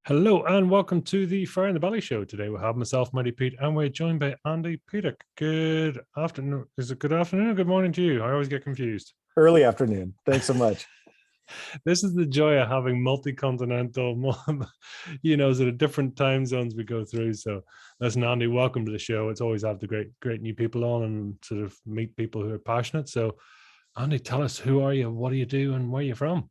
Hello and welcome to the Fire in the Belly show. Today we have myself, Mighty Pete, and we're joined by Andy Petek. Good afternoon. Is it good afternoon or good morning to you? I always get confused. Early afternoon. Thanks so much. This is the joy of having multi-continental, sort of different time zones we go through. So listen, Andy, welcome to the show. It's always have the great new people on and sort of meet people who are passionate. So Andy, tell us, who are you, what do you do, and where are you from?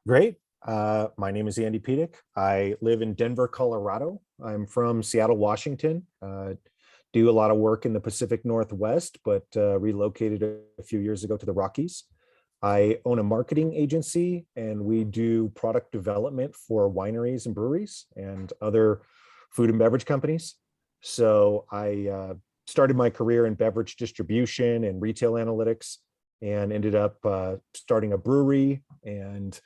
Great. My name is Andy Petek. I live in Denver, Colorado. I'm from Seattle, Washington. Do a lot of work in the Pacific Northwest, but relocated a few years ago to the Rockies. I own a marketing agency, and we do product development for wineries and breweries and other food and beverage companies. So I started my career in beverage distribution and retail analytics, and ended up starting a brewery. And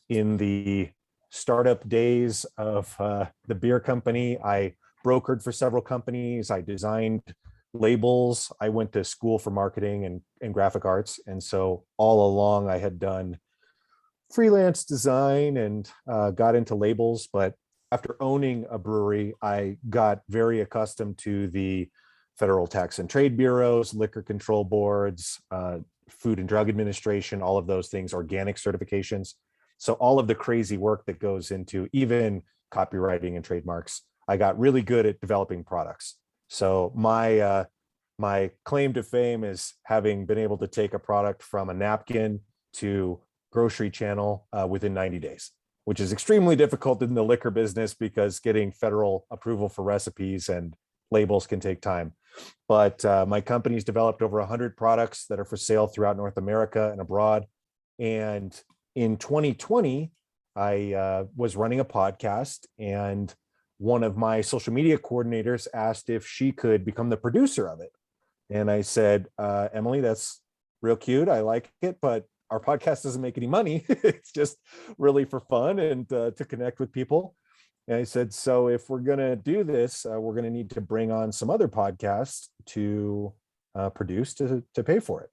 in the startup days of the beer company, I brokered for several companies. I designed labels. I went to school for marketing and graphic arts. And so all along I had done freelance design and got into labels. But after owning a brewery, I got very accustomed to the federal tax and trade bureaus, liquor control boards, Food and Drug Administration, all of those things, organic certifications. So all of the crazy work that goes into even copywriting and trademarks, I got really good at developing products. So my claim to fame is having been able to take a product from a napkin to grocery channel within 90 days, which is extremely difficult in the liquor business because getting federal approval for recipes and labels can take time. But my company's developed over 100 products that are for sale throughout North America and abroad. And in 2020, I was running a podcast, and one of my social media coordinators asked if she could become the producer of it. And I said, Emily, that's real cute. I like it, but our podcast doesn't make any money. It's just really for fun and to connect with people. And I said, so if we're going to do this, we're going to need to bring on some other podcasts to produce to pay for it.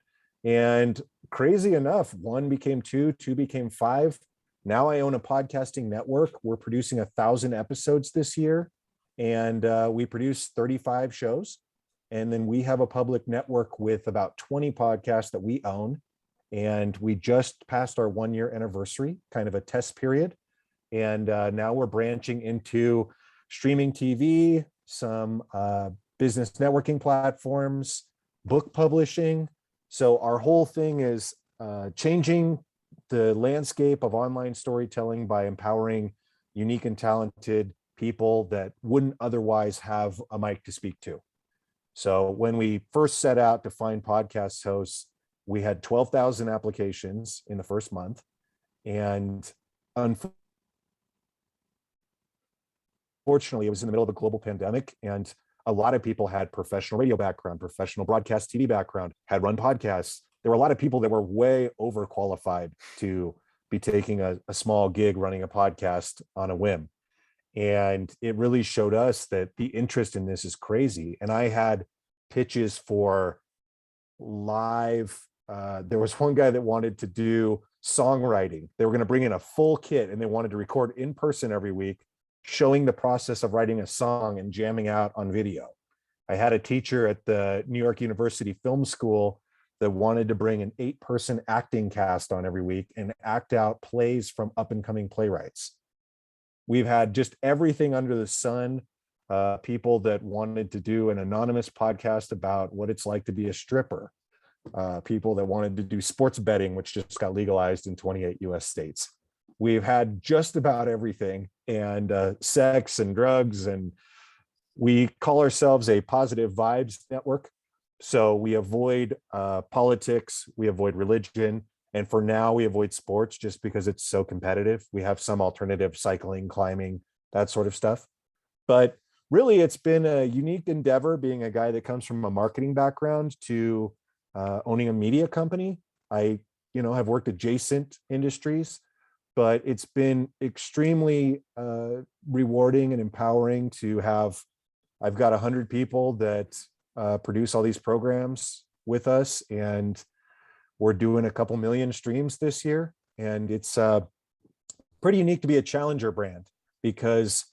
And crazy enough, one became two became five. Now I own a podcasting network. We're producing 1,000 episodes this year, and we produce 35 shows. And then we have a public network with about 20 podcasts that we own. And we just passed our 1-year anniversary, kind of a test period. And now we're branching into streaming TV, some business networking platforms, book publishing. So our whole thing is changing the landscape of online storytelling by empowering unique and talented people that wouldn't otherwise have a mic to speak to. So when we first set out to find podcast hosts, we had 12,000 applications in the first month. And unfortunately, it was in the middle of a global pandemic, and a lot of people had professional radio background, professional broadcast TV background, had run podcasts. There were a lot of people that were way overqualified to be taking a small gig running a podcast on a whim. And it really showed us that the interest in this is crazy. And I had pitches for live. There was one guy that wanted to do songwriting. They were going to bring in a full kit, and they wanted to record in person every week, showing the process of writing a song and jamming out on video. I had a teacher at the New York University Film School that wanted to bring an 8-person acting cast on every week and act out plays from up-and-coming playwrights. We've had just everything under the sun. People that wanted to do an anonymous podcast about what it's like to be a stripper. People that wanted to do sports betting, which just got legalized in 28 US states. We've had just about everything, and sex and drugs, and we call ourselves a positive vibes network. So we avoid politics, we avoid religion, and for now we avoid sports just because it's so competitive. We have some alternative, cycling, climbing, that sort of stuff. But really, it's been a unique endeavor being a guy that comes from a marketing background to owning a media company. I have worked adjacent industries, but it's been extremely rewarding and empowering to have. I've got 100 people that produce all these programs with us, and we're doing a couple million streams this year. And it's pretty unique to be a challenger brand because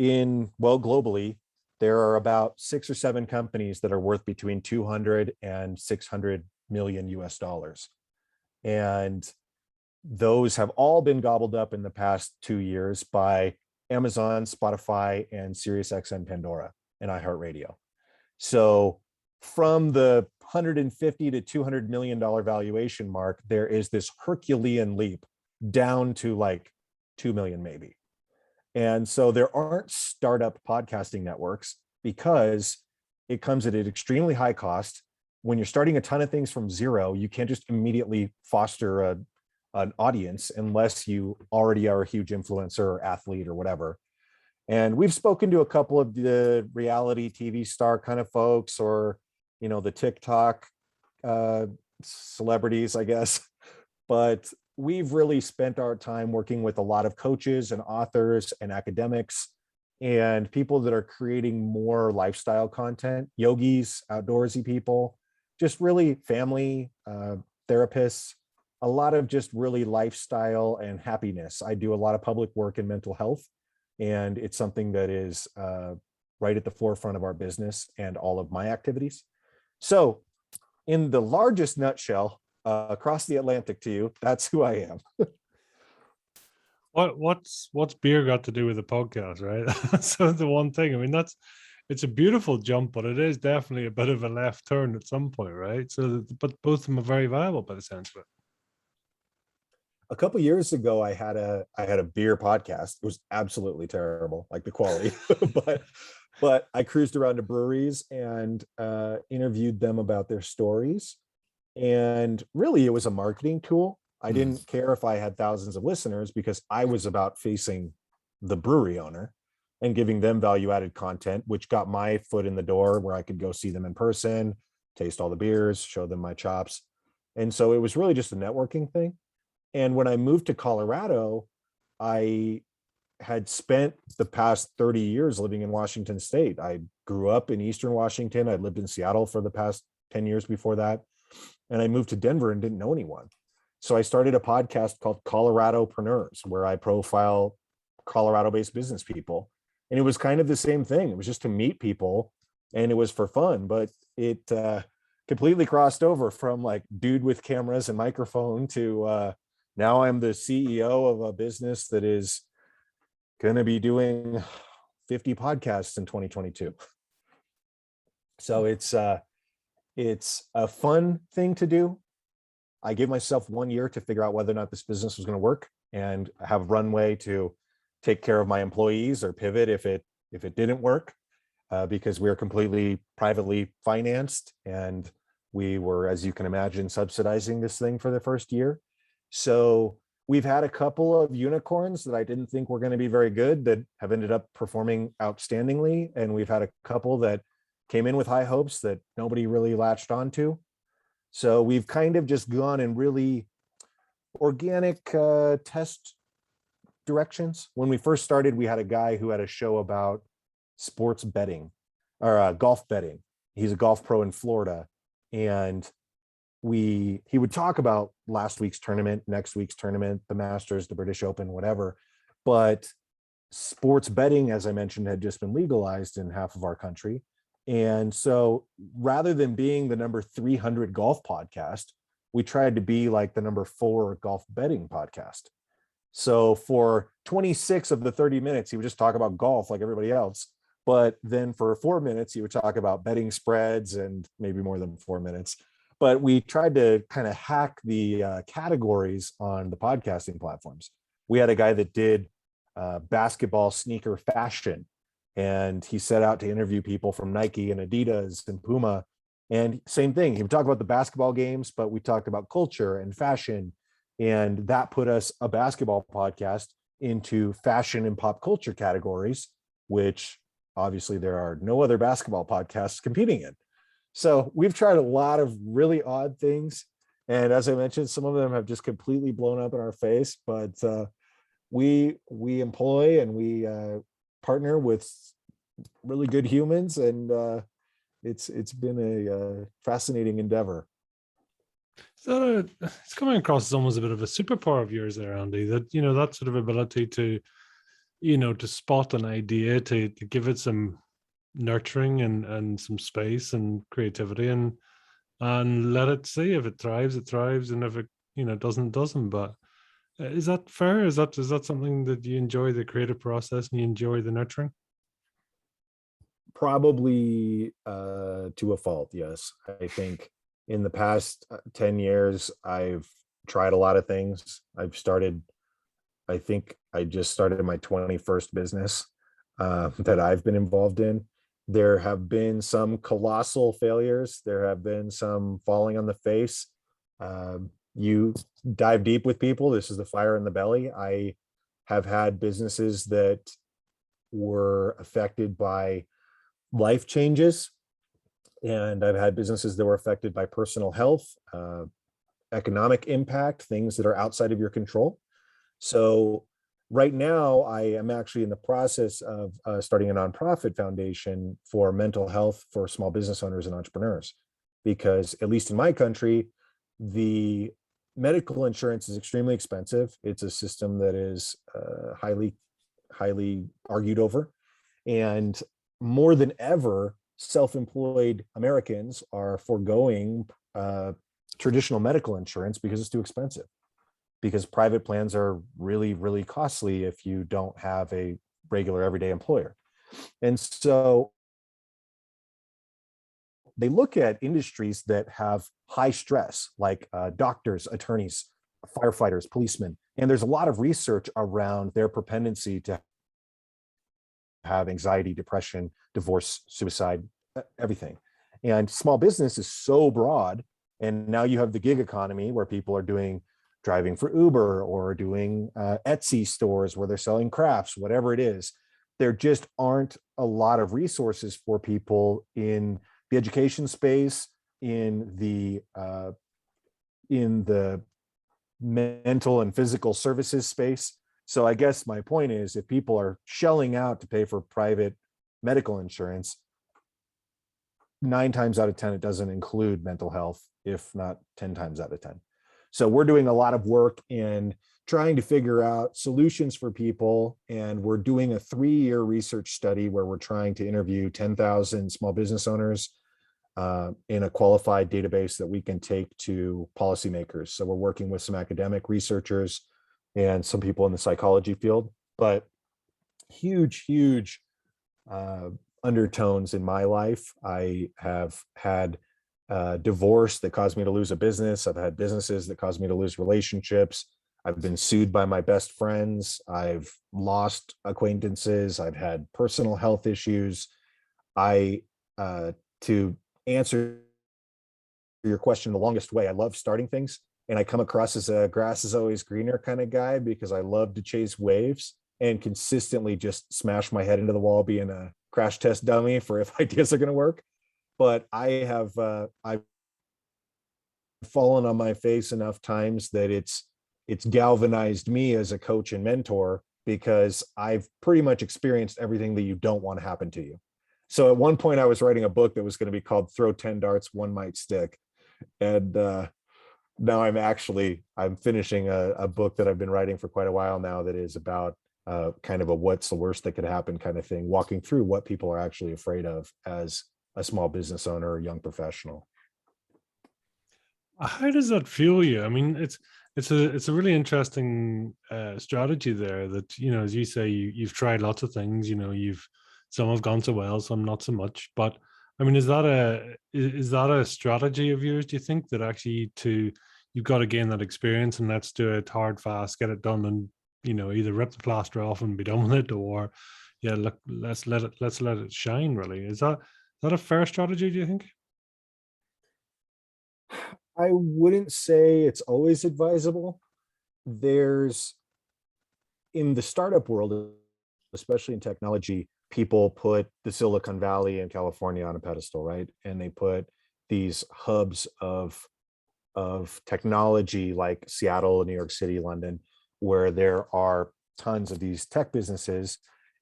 globally, there are about 6 or 7 companies that are worth between 200 and 600 million US dollars. And those have all been gobbled up in the past 2 years by Amazon, Spotify, and SiriusXM Pandora and iHeartRadio. So from the 150 to $200 million valuation mark, there is this Herculean leap down to like 2 million maybe. And so there aren't startup podcasting networks because it comes at an extremely high cost. When you're starting a ton of things from zero, you can't just immediately foster an audience unless you already are a huge influencer or athlete or whatever. And we've spoken to a couple of the reality TV star kind of folks, or, the TikTok celebrities, I guess. But we've really spent our time working with a lot of coaches and authors and academics and people that are creating more lifestyle content, yogis, outdoorsy people, just really family, therapists, a lot of just really lifestyle and happiness. I do a lot of public work in mental health, and it's something that is right at the forefront of our business and all of my activities. So in the largest nutshell, across the Atlantic to you, that's who I am. What's beer got to do with the podcast, right? So the one thing, I mean, it's a beautiful jump, but it is definitely a bit of a left turn at some point, right? So, but both of them are very viable by the sense of it. A couple years ago, I had a beer podcast. It was absolutely terrible, like the quality, but I cruised around to breweries and interviewed them about their stories. And really, it was a marketing tool. I didn't care if I had thousands of listeners because I was about facing the brewery owner and giving them value-added content, which got my foot in the door where I could go see them in person, taste all the beers, show them my chops. And so it was really just a networking thing. And when I moved to Colorado, I had spent the past 30 years living in Washington State. I grew up in Eastern Washington. I lived in Seattle for the past 10 years before that. And I moved to Denver and didn't know anyone. So I started a podcast called Coloradopreneurs, where I profile Colorado-based business people. And it was kind of the same thing. It was just to meet people and it was for fun, but it completely crossed over from like dude with cameras and microphone to now I'm the CEO of a business that is going to be doing 50 podcasts in 2022. So it's a fun thing to do. I gave myself 1 year to figure out whether or not this business was going to work and have runway to take care of my employees or pivot if it didn't work, because we are completely privately financed and we were, as you can imagine, subsidizing this thing for the first year. So we've had a couple of unicorns that I didn't think were going to be very good that have ended up performing outstandingly. And we've had a couple that came in with high hopes that nobody really latched onto. So we've kind of just gone in really organic test directions. When we first started, we had a guy who had a show about sports betting or golf betting. He's a golf pro in Florida. And he would talk about last week's tournament, next week's tournament, the Masters, the British Open, whatever. But sports betting, as I mentioned, had just been legalized in half of our country. And so rather than being the number 300 golf podcast, we tried to be like the number 4 golf betting podcast. So for 26 of the 30 minutes, he would just talk about golf like everybody else. But then for 4 minutes, he would talk about betting spreads and maybe more than 4 minutes. But we tried to kind of hack the categories on the podcasting platforms. We had a guy that did basketball sneaker fashion. And he set out to interview people from Nike and Adidas and Puma. And same thing, he would talk about the basketball games, but we talked about culture and fashion. And that put us, a basketball podcast, into fashion and pop culture categories, which obviously there are no other basketball podcasts competing in. So we've tried a lot of really odd things. And as I mentioned, some of them have just completely blown up in our face, but we employ and we partner with really good humans, and it's been a fascinating endeavor. So it's coming across as almost a bit of a superpower of yours there, Andy, that, that sort of ability to, to spot an idea, to give it some nurturing and some space and creativity, and let it see. If it thrives, and if it, doesn't. But is that fair? Is that something that you enjoy, the creative process, and you enjoy the nurturing? Probably to a fault, yes. I think in the past 10 years, I've tried a lot of things. I think I just started my 21st business that I've been involved in. There have been some colossal failures. There have been some falling on the face. You dive deep with people. This is the fire in the belly. I have had businesses that were affected by life changes, and I've had businesses that were affected by personal health, economic impact, things that are outside of your control. So right now, I am actually in the process of starting a nonprofit foundation for mental health for small business owners and entrepreneurs, because at least in my country, the medical insurance is extremely expensive. It's a system that is highly argued over, and more than ever, self-employed Americans are foregoing traditional medical insurance because it's too expensive, because private plans are really, really costly if you don't have a regular everyday employer. And so they look at industries that have high stress, like doctors, attorneys, firefighters, policemen. And there's a lot of research around their propensity to have anxiety, depression, divorce, suicide, everything. And small business is so broad. And now you have the gig economy where people are driving for Uber or doing Etsy stores where they're selling crafts, whatever it is. There just aren't a lot of resources for people in the education space, in the mental and physical services space. So I guess my point is, if people are shelling out to pay for private medical insurance, 9 times out of 10, it doesn't include mental health, if not 10 times out of 10. So we're doing a lot of work in trying to figure out solutions for people. And we're doing a 3-year research study where we're trying to interview 10,000 small business owners in a qualified database that we can take to policymakers. So we're working with some academic researchers and some people in the psychology field, but huge undertones in my life. I have had divorce that caused me to lose a business. I've had businesses that caused me to lose relationships. I've been sued by my best friends. I've lost acquaintances. I've had personal health issues. To answer your question the longest way, I love starting things, and I come across as a grass is always greener kind of guy because I love to chase waves and consistently just smash my head into the wall, being a crash test dummy for if ideas are going to work. But I've fallen on my face enough times that it's galvanized me as a coach and mentor, because I've pretty much experienced everything that you don't want to happen to you. So at one point I was writing a book that was going to be called Throw 10 Darts, One Might Stick. And now I'm finishing a book that I've been writing for quite a while now that is about kind of a what's the worst that could happen kind of thing, walking through what people are actually afraid of as a small business owner or young professional. How does that fuel you? I mean, it's a really interesting strategy there. That, as you say, you've tried lots of things. Some have gone so well, some not so much. But I mean, is that a strategy of yours? Do you think that actually you've got to gain that experience, and let's do it hard, fast, get it done, and either rip the plaster off and be done with it, or yeah, look, let's let it shine. Really, is that a fair strategy? Do you think? I wouldn't say it's always advisable. There's In the startup world, especially in technology, people put the Silicon Valley in California on a pedestal, right? And they put these hubs of technology like Seattle, New York City, London, where there are tons of these tech businesses.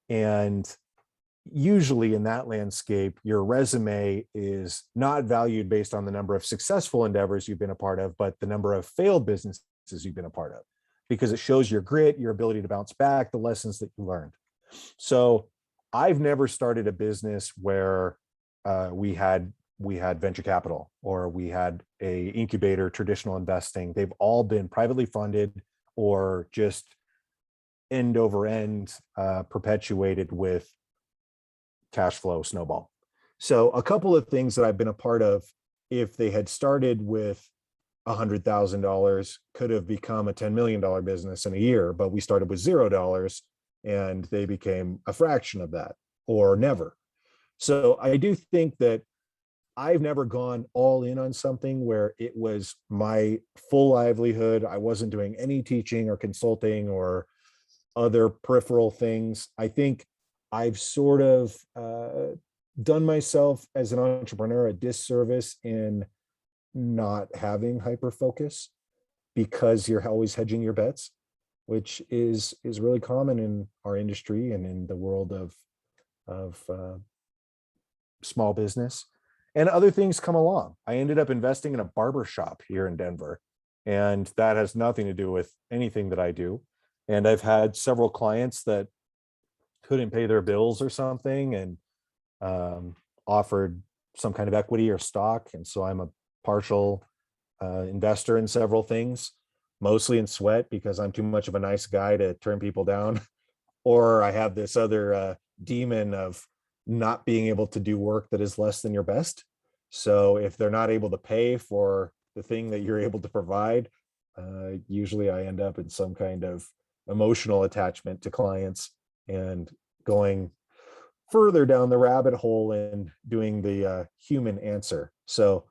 And usually in that landscape, your resume is not valued based on the number of successful endeavors you've been a part of, but the number of failed businesses you've been a part of, because it shows your grit, your ability to bounce back, the lessons that you learned. So I've never started a business where we had venture capital or we had a incubator, traditional investing. They've all been privately funded or just end over end perpetuated with cash flow snowball. So a couple of things that I've been a part of, if they had started with $100,000, could have become a $10 million business in a year, but we started with $0 and they became a fraction of that or never. So I do think that I've never gone all in on something where it was my full livelihood. I wasn't doing any teaching or consulting or other peripheral things. I think I've sort of done myself as an entrepreneur a disservice in not having hyper focus, because you're always hedging your bets, which is really common in our industry and in the world of small business. And other things come along. I ended up investing in a barber shop here in Denver, and that has nothing to do with anything that I do. And I've had several clients that couldn't pay their bills or something and offered some kind of equity or stock. And so I'm a partial investor in several things, mostly in sweat because I'm too much of a nice guy to turn people down. Or I have this other demon of not being able to do work that is less than your best. So if they're not able to pay for the thing that you're able to provide, usually I end up in some kind of emotional attachment to clients and going further down the rabbit hole and doing the human answer. So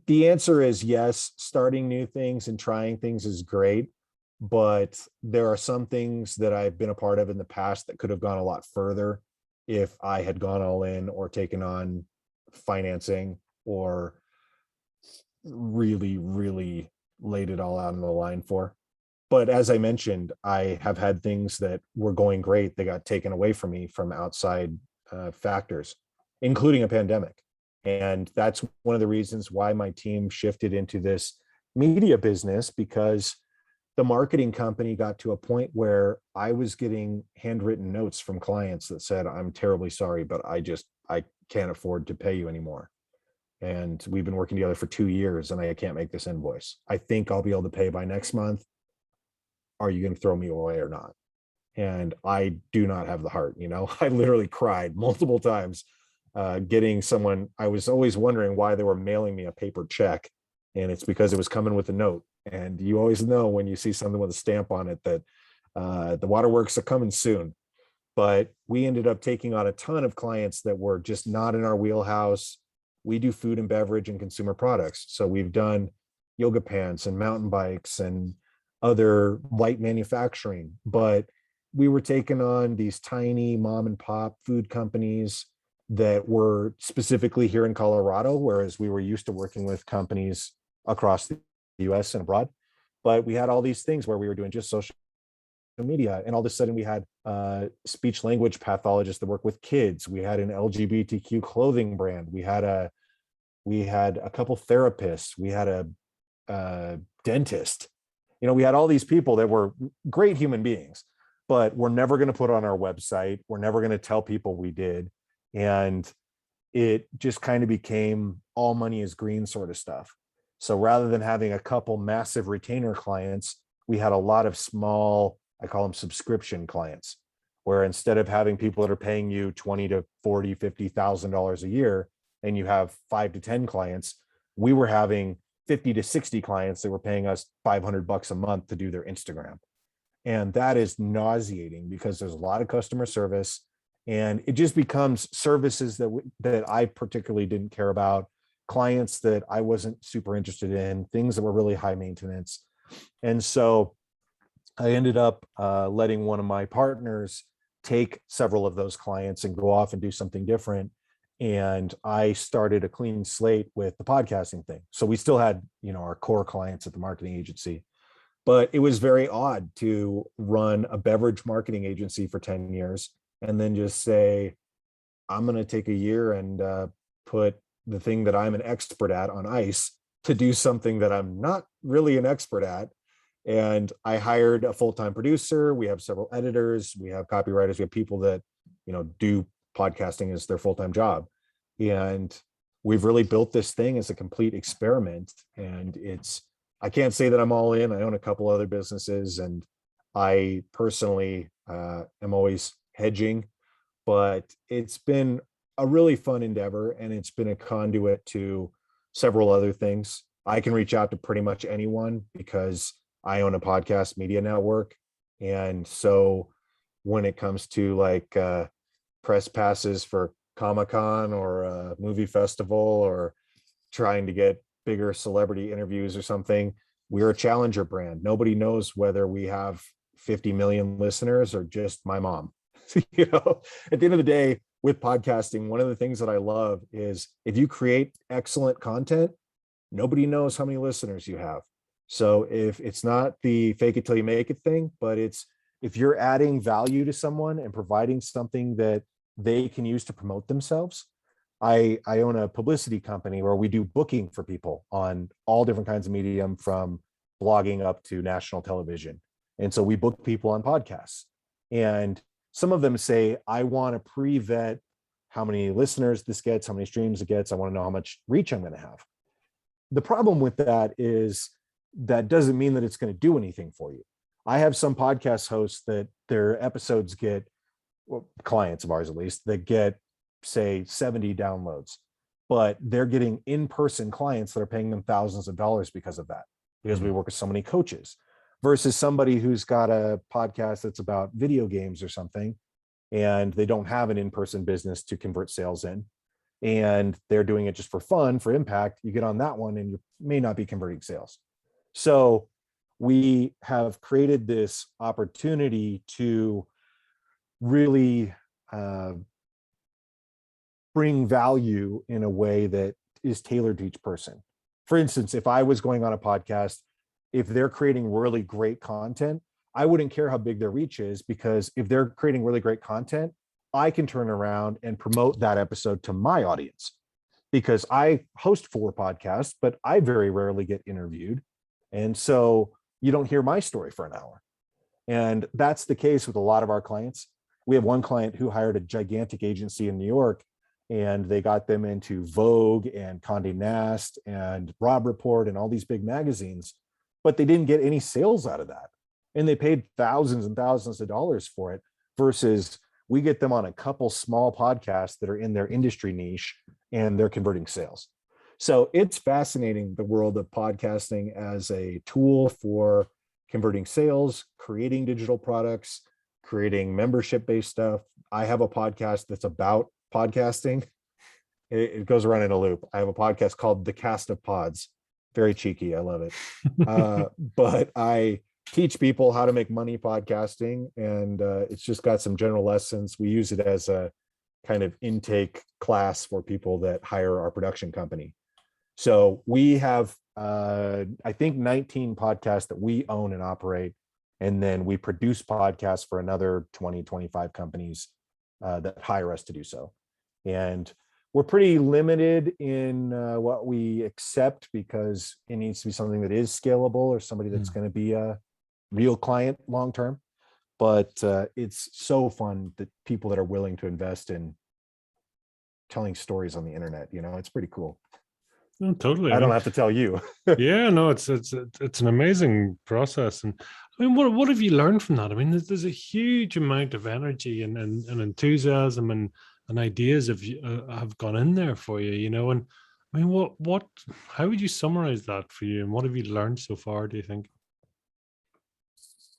the answer is yes, starting new things and trying things is great, but there are some things that I've been a part of in the past that could have gone a lot further if I had gone all in or taken on financing or really, really laid it all out on the line for. But as I mentioned, I have had things that were going great that got taken away from me from outside factors, including a pandemic. And that's one of the reasons why my team shifted into this media business, because the marketing company got to a point where I was getting handwritten notes from clients that said, "I'm terribly sorry, but I can't afford to pay you anymore. And we've been working together for 2 years and I can't make this invoice. I think I'll be able to pay by next month. Are you going to throw me away or not?" And I do not have the heart, I literally cried multiple times getting someone. I was always wondering why they were mailing me a paper check. And it's because it was coming with a note. And you always know when you see something with a stamp on it that the waterworks are coming soon. But we ended up taking on a ton of clients that were just not in our wheelhouse. We do food and beverage and consumer products. So we've done yoga pants and mountain bikes and other light manufacturing, but we were taking on these tiny mom and pop food companies that were specifically here in Colorado, whereas we were used to working with companies across the US and abroad. But we had all these things where we were doing just social media, and all of a sudden we had speech language pathologists that work with kids. We had an LGBTQ clothing brand. We had a couple therapists. We had a dentist. We had all these people that were great human beings, but we're never going to put on our website. We're never going to tell people we did. And it just kind of became all money is green sort of stuff. So rather than having a couple massive retainer clients, we had a lot of small, I call them subscription clients, where instead of having people that are paying you $20 to $40, $50,000 a year, and you have 5 to 10 clients, we were having 50 to 60 clients that were paying us $500 a month to do their Instagram. And that is nauseating because there's a lot of customer service, and it just becomes services that I particularly didn't care about, clients that I wasn't super interested in, things that were really high maintenance. And so I ended up letting one of my partners take several of those clients and go off and do something different. And I started a clean slate with the podcasting thing. So we still had, our core clients at the marketing agency, but it was very odd to run a beverage marketing agency for 10 years and then just say, I'm going to take a year and put the thing that I'm an expert at on ice to do something that I'm not really an expert at. And I hired a full-time producer. We have several editors. We have copywriters. We have people that, do podcasting as their full-time job. And we've really built this thing as a complete experiment. And I can't say that I'm all in. I own a couple other businesses, and I personally am always hedging, but it's been a really fun endeavor, and it's been a conduit to several other things. I can reach out to pretty much anyone because I own a podcast media network. And so when it comes to like press passes for Comic-Con or a movie festival or trying to get bigger celebrity interviews or something, we're a challenger brand. Nobody knows whether we have 50 million listeners or just my mom. At the end of the day, with podcasting, one of the things that I love is if you create excellent content, nobody knows how many listeners you have. So if it's not the fake it till you make it thing, but if you're adding value to someone and providing something that they can use to promote themselves. I own a publicity company where we do booking for people on all different kinds of medium, from blogging up to national television. And so we book people on podcasts. And some of them say, I want to pre-vet how many listeners this gets, how many streams it gets. I want to know how much reach I'm going to have. The problem with that is that doesn't mean that it's going to do anything for you. I have some podcast hosts that their episodes get, well, clients of ours at least, that get, say, 70 downloads, but they're getting in-person clients that are paying them thousands of dollars because of that, because we work with so many coaches, versus somebody who's got a podcast that's about video games or something, and they don't have an in-person business to convert sales in, and they're doing it just for fun, for impact. You get on that one and you may not be converting sales. So we have created this opportunity to really bring value in a way that is tailored to each person. For instance, if I was going on a podcast, if they're creating really great content, I wouldn't care how big their reach is, because if they're creating really great content, I can turn around and promote that episode to my audience, because I host 4 podcasts, but I very rarely get interviewed. And so you don't hear my story for an hour. And that's the case with a lot of our clients. We have one client who hired a gigantic agency in New York, and they got them into Vogue and Condé Nast and Robb Report and all these big magazines, but they didn't get any sales out of that. And they paid thousands and thousands of dollars for it, versus we get them on a couple small podcasts that are in their industry niche and they're converting sales. So it's fascinating, the world of podcasting as a tool for converting sales, creating digital products, creating membership-based stuff. I have a podcast that's about podcasting. It goes around in a loop. I have a podcast called The Cast of Pods. Very cheeky. I love it. But I teach people how to make money podcasting, and it's just got some general lessons. We use it as a kind of intake class for people that hire our production company. So we have, I think, 19 podcasts that we own and operate. And then we produce podcasts for another 20, 25 companies that hire us to do so. And we're pretty limited in what we accept, because it needs to be something that is scalable, or somebody that's going to be a real client long-term. But it's so fun that people that are willing to invest in telling stories on the internet, it's pretty cool. No, totally. I don't have to tell you. Yeah, no, it's an amazing process. And I mean, what have you learned from that? I mean, there's a huge amount of energy and enthusiasm and ideas have gone in there for you, and I mean, how would you summarize that for you, and what have you learned so far, do you think?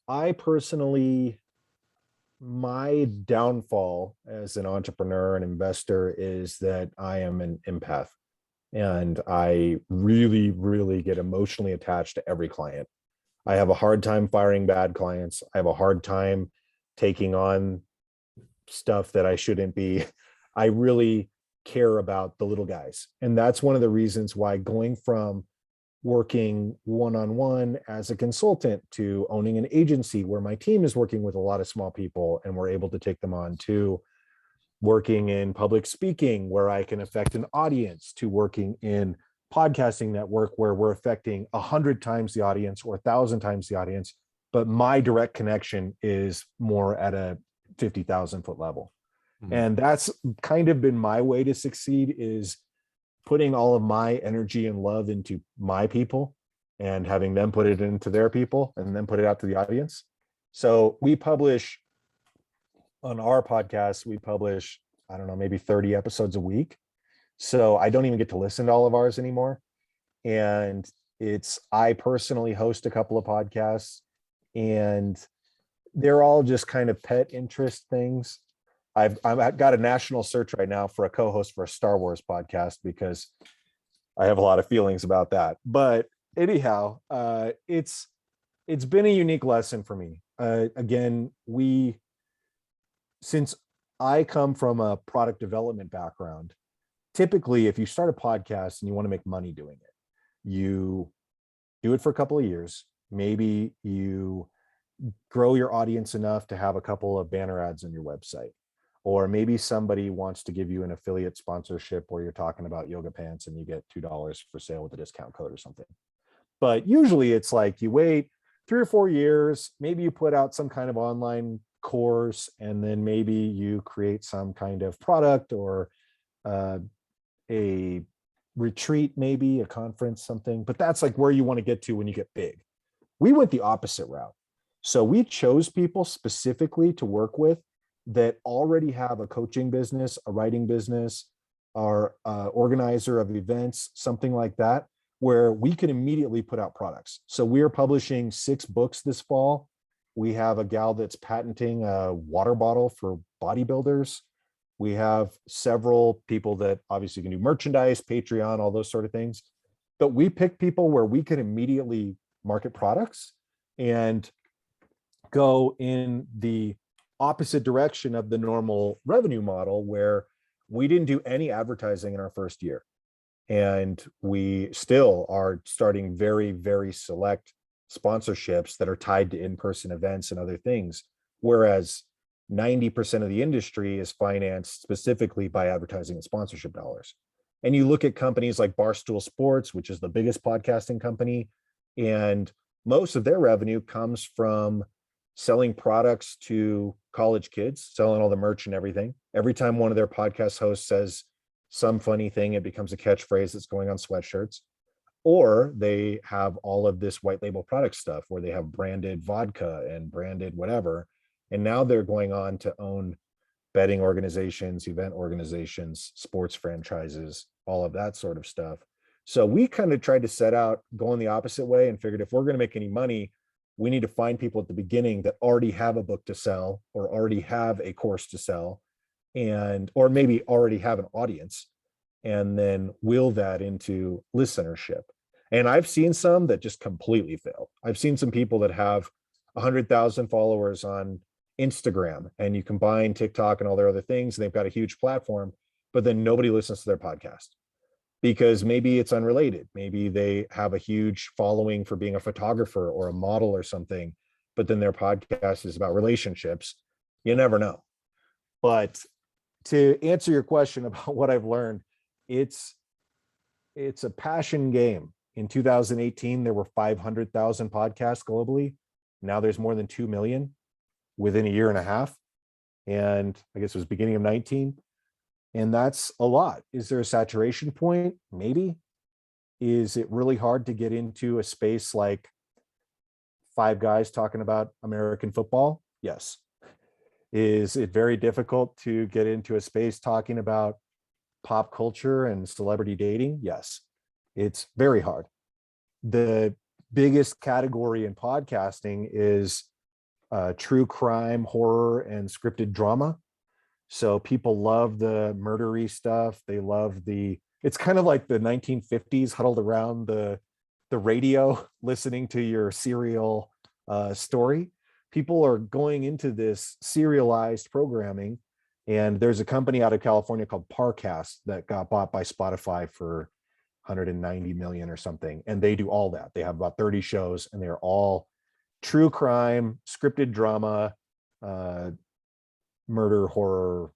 I personally, my downfall as an entrepreneur and investor is that I am an empath. And I really, really get emotionally attached to every client. I have a hard time firing bad clients. I have a hard time taking on stuff that I shouldn't be. I really care about the little guys. And that's one of the reasons why going from working one-on-one as a consultant to owning an agency where my team is working with a lot of small people and we're able to take them on, to working in public speaking where I can affect an audience, to working in podcasting network where we're affecting 100 times the audience or 1,000 times the audience, but my direct connection is more at a 50,000 foot level. And that's kind of been my way to succeed, is putting all of my energy and love into my people and having them put it into their people and then put it out to the audience. So we publish on our podcast, we publish, I don't know, maybe 30 episodes a week. So I don't even get to listen to all of ours anymore. And I personally host a couple of podcasts, and they're all just kind of pet interest things. I've got a national search right now for a co-host for a Star Wars podcast because I have a lot of feelings about that. But anyhow, it's been a unique lesson for me. Again, since I come from a product development background, typically if you start a podcast and you want to make money doing it, you do it for a couple of years. Maybe you grow your audience enough to have a couple of banner ads on your website. Or maybe somebody wants to give you an affiliate sponsorship where you're talking about yoga pants and you get $2 for sale with a discount code or something. But usually it's like you wait 3 or 4 years, maybe you put out some kind of online course, and then maybe you create some kind of product or a retreat, maybe a conference, something. But that's like where you want to get to when you get big. We went the opposite route. So we chose people specifically to work with that already have a coaching business, a writing business, or organizer of events, something like that, where we can immediately put out products. So we're publishing 6 books this fall. We have a gal that's patenting a water bottle for bodybuilders. We have several people that obviously can do merchandise, Patreon, all those sort of things. But we pick people where we can immediately market products and go in the opposite direction of the normal revenue model, where we didn't do any advertising in our first year. And we still are starting very, very select sponsorships that are tied to in-person events and other things. Whereas 90% of the industry is financed specifically by advertising and sponsorship dollars. And you look at companies like Barstool Sports, which is the biggest podcasting company, and most of their revenue comes from selling products to college kids, selling all the merch and everything. Every time one of their podcast hosts says some funny thing, it becomes a catchphrase that's going on sweatshirts. Or they have all of this white label product stuff where they have branded vodka and branded whatever. And now they're going on to own betting organizations, event organizations, sports franchises, all of that sort of stuff. So we kind of tried to set out going the opposite way and figured if we're going to make any money, we need to find people at the beginning that already have a book to sell or already have a course to sell, and or maybe already have an audience, and then wheel that into listenership. And I've seen some that just completely fail. I've seen some people that have 100,000 followers on Instagram, and you combine TikTok and all their other things, and they've got a huge platform, but then nobody listens to their podcast because maybe it's unrelated. Maybe they have a huge following for being a photographer or a model or something, but then their podcast is about relationships. You never know. But to answer your question about what I've learned, it's a passion game. In 2018, there were 500,000 podcasts globally. Now there's more than 2 million within a year and a half. And I guess it was beginning of 19. And that's a lot. Is there a saturation point? Maybe. Is it really hard to get into a space like 5 guys talking about American football? Yes. Is it very difficult to get into a space talking about pop culture and celebrity dating? Yes. It's very hard. The biggest category in podcasting is true crime, horror, and scripted drama. So people love the murdery stuff. They love it's kind of like the 1950s huddled around the radio, listening to your serial story. People are going into this serialized programming. And there's a company out of California called Parcast that got bought by Spotify for 190 million or something. And they do all that. They have about 30 shows, and they're all true crime, scripted drama, murder, horror,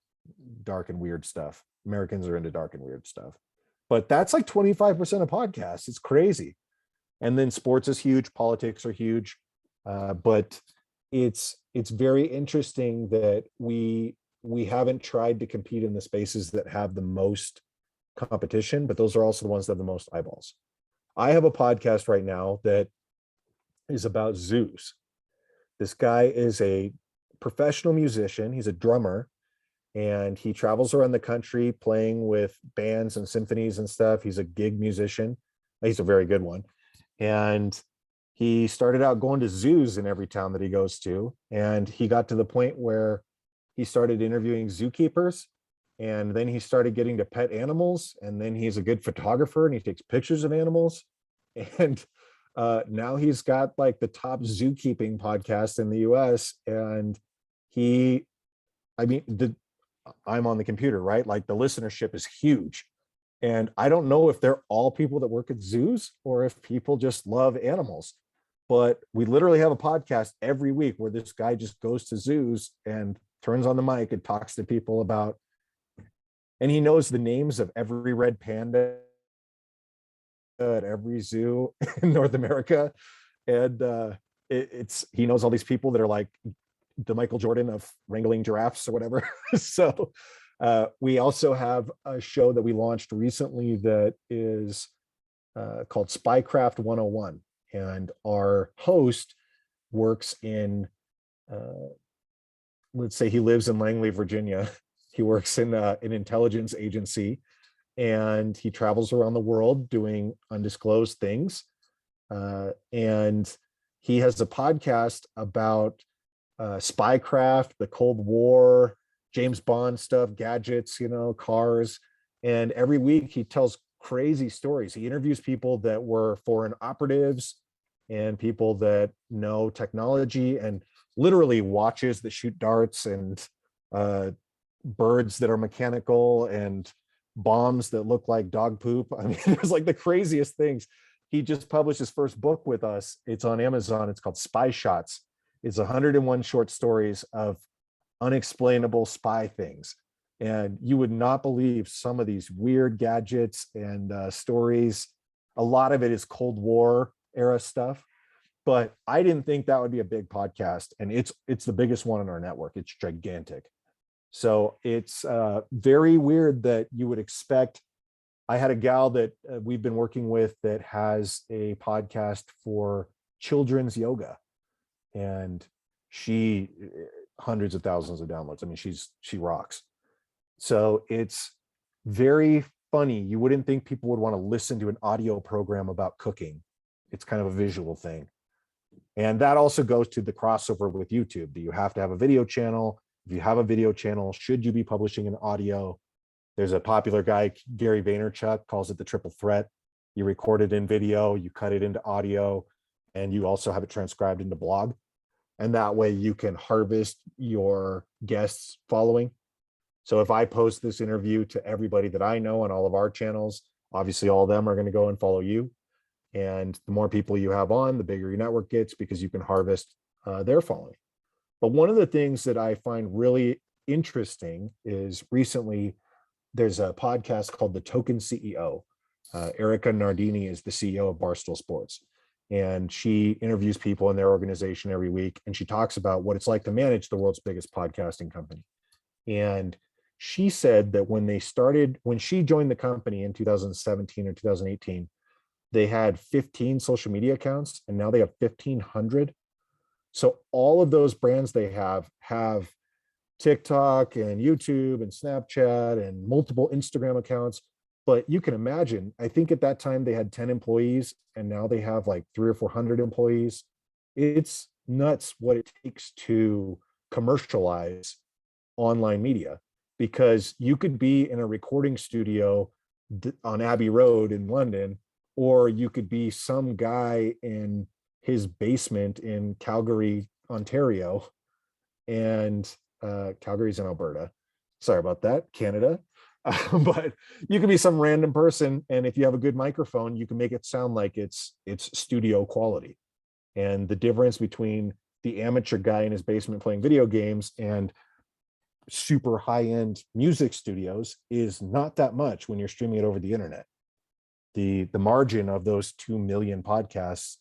dark and weird stuff. Americans are into dark and weird stuff. But that's like 25% of podcasts. It's crazy. And then sports is huge, politics are huge. But it's very interesting that we haven't tried to compete in the spaces that have the most competition, but those are also the ones that have the most eyeballs. I have a podcast right now that is about zoos. This guy is a professional musician. He's a drummer, and he travels around the country playing with bands and symphonies and stuff. He's a gig musician. He's a very good one. And he started out going to zoos in every town that he goes to. And he got to the point where he started interviewing zookeepers, and then he started getting to pet animals. And then he's a good photographer and he takes pictures of animals. And now he's got like the top zookeeping podcast in the US. And I'm on the computer, right? Like the listenership is huge. And I don't know if they're all people that work at zoos or if people just love animals. But we literally have a podcast every week where this guy just goes to zoos and turns on the mic and talks to people about, and he knows the names of every red panda at every zoo in North America. And he knows all these people that are like the Michael Jordan of wrangling giraffes or whatever. So we also have a show that we launched recently that is called Spycraft 101. And our host works in, let's say he lives in Langley, Virginia. He works in an intelligence agency, and he travels around the world doing undisclosed things. And he has a podcast about spycraft, the Cold War, James Bond stuff, gadgets, cars. And every week he tells crazy stories. He interviews people that were foreign operatives and people that know technology, and literally watches that shoot darts, and birds that are mechanical, and bombs that look like dog poop. I mean, there's like the craziest things. He just published his first book with us. It's on Amazon. It's called Spy Shots. It's 101 short stories of unexplainable spy things. And you would not believe some of these weird gadgets and stories. A lot of it is Cold War era stuff, but I didn't think that would be a big podcast. And it's the biggest one on our network. It's gigantic. So it's very weird that you would expect. I had a gal that we've been working with that has a podcast for children's yoga, and she hundreds of thousands of downloads. I mean, she rocks. So it's very funny. You wouldn't think people would want to listen to an audio program about cooking. It's kind of a visual thing. And that also goes to the crossover with YouTube. Do you have to have a video channel? If you have a video channel, should you be publishing an audio? There's a popular guy, Gary Vaynerchuk, calls it the triple threat. You record it in video, you cut it into audio, and you also have it transcribed into blog. And that way you can harvest your guests' following. So if I post this interview to everybody that I know on all of our channels, obviously all of them are going to go and follow you. And the more people you have on, the bigger your network gets, because you can harvest their following. But one of the things that I find really interesting is recently there's a podcast called The Token CEO. Erica Nardini is the CEO of Barstool Sports. And she interviews people in their organization every week. And she talks about what it's like to manage the world's biggest podcasting company. And she said that when she joined the company in 2017 or 2018, they had 15 social media accounts, and now they have 1,500. So all of those brands they have TikTok and YouTube and Snapchat and multiple Instagram accounts. But you can imagine, I think at that time they had 10 employees, and now they have like 300 or 400 employees. It's nuts what it takes to commercialize online media, because you could be in a recording studio on Abbey Road in London, or you could be some guy in his basement in Calgary, Ontario, and Calgary's in Alberta. Sorry about that, Canada. But you can be some random person, and if you have a good microphone, you can make it sound like it's studio quality. And the difference between the amateur guy in his basement playing video games and super high-end music studios is not that much when you're streaming it over the internet. The margin of those 2 million podcasts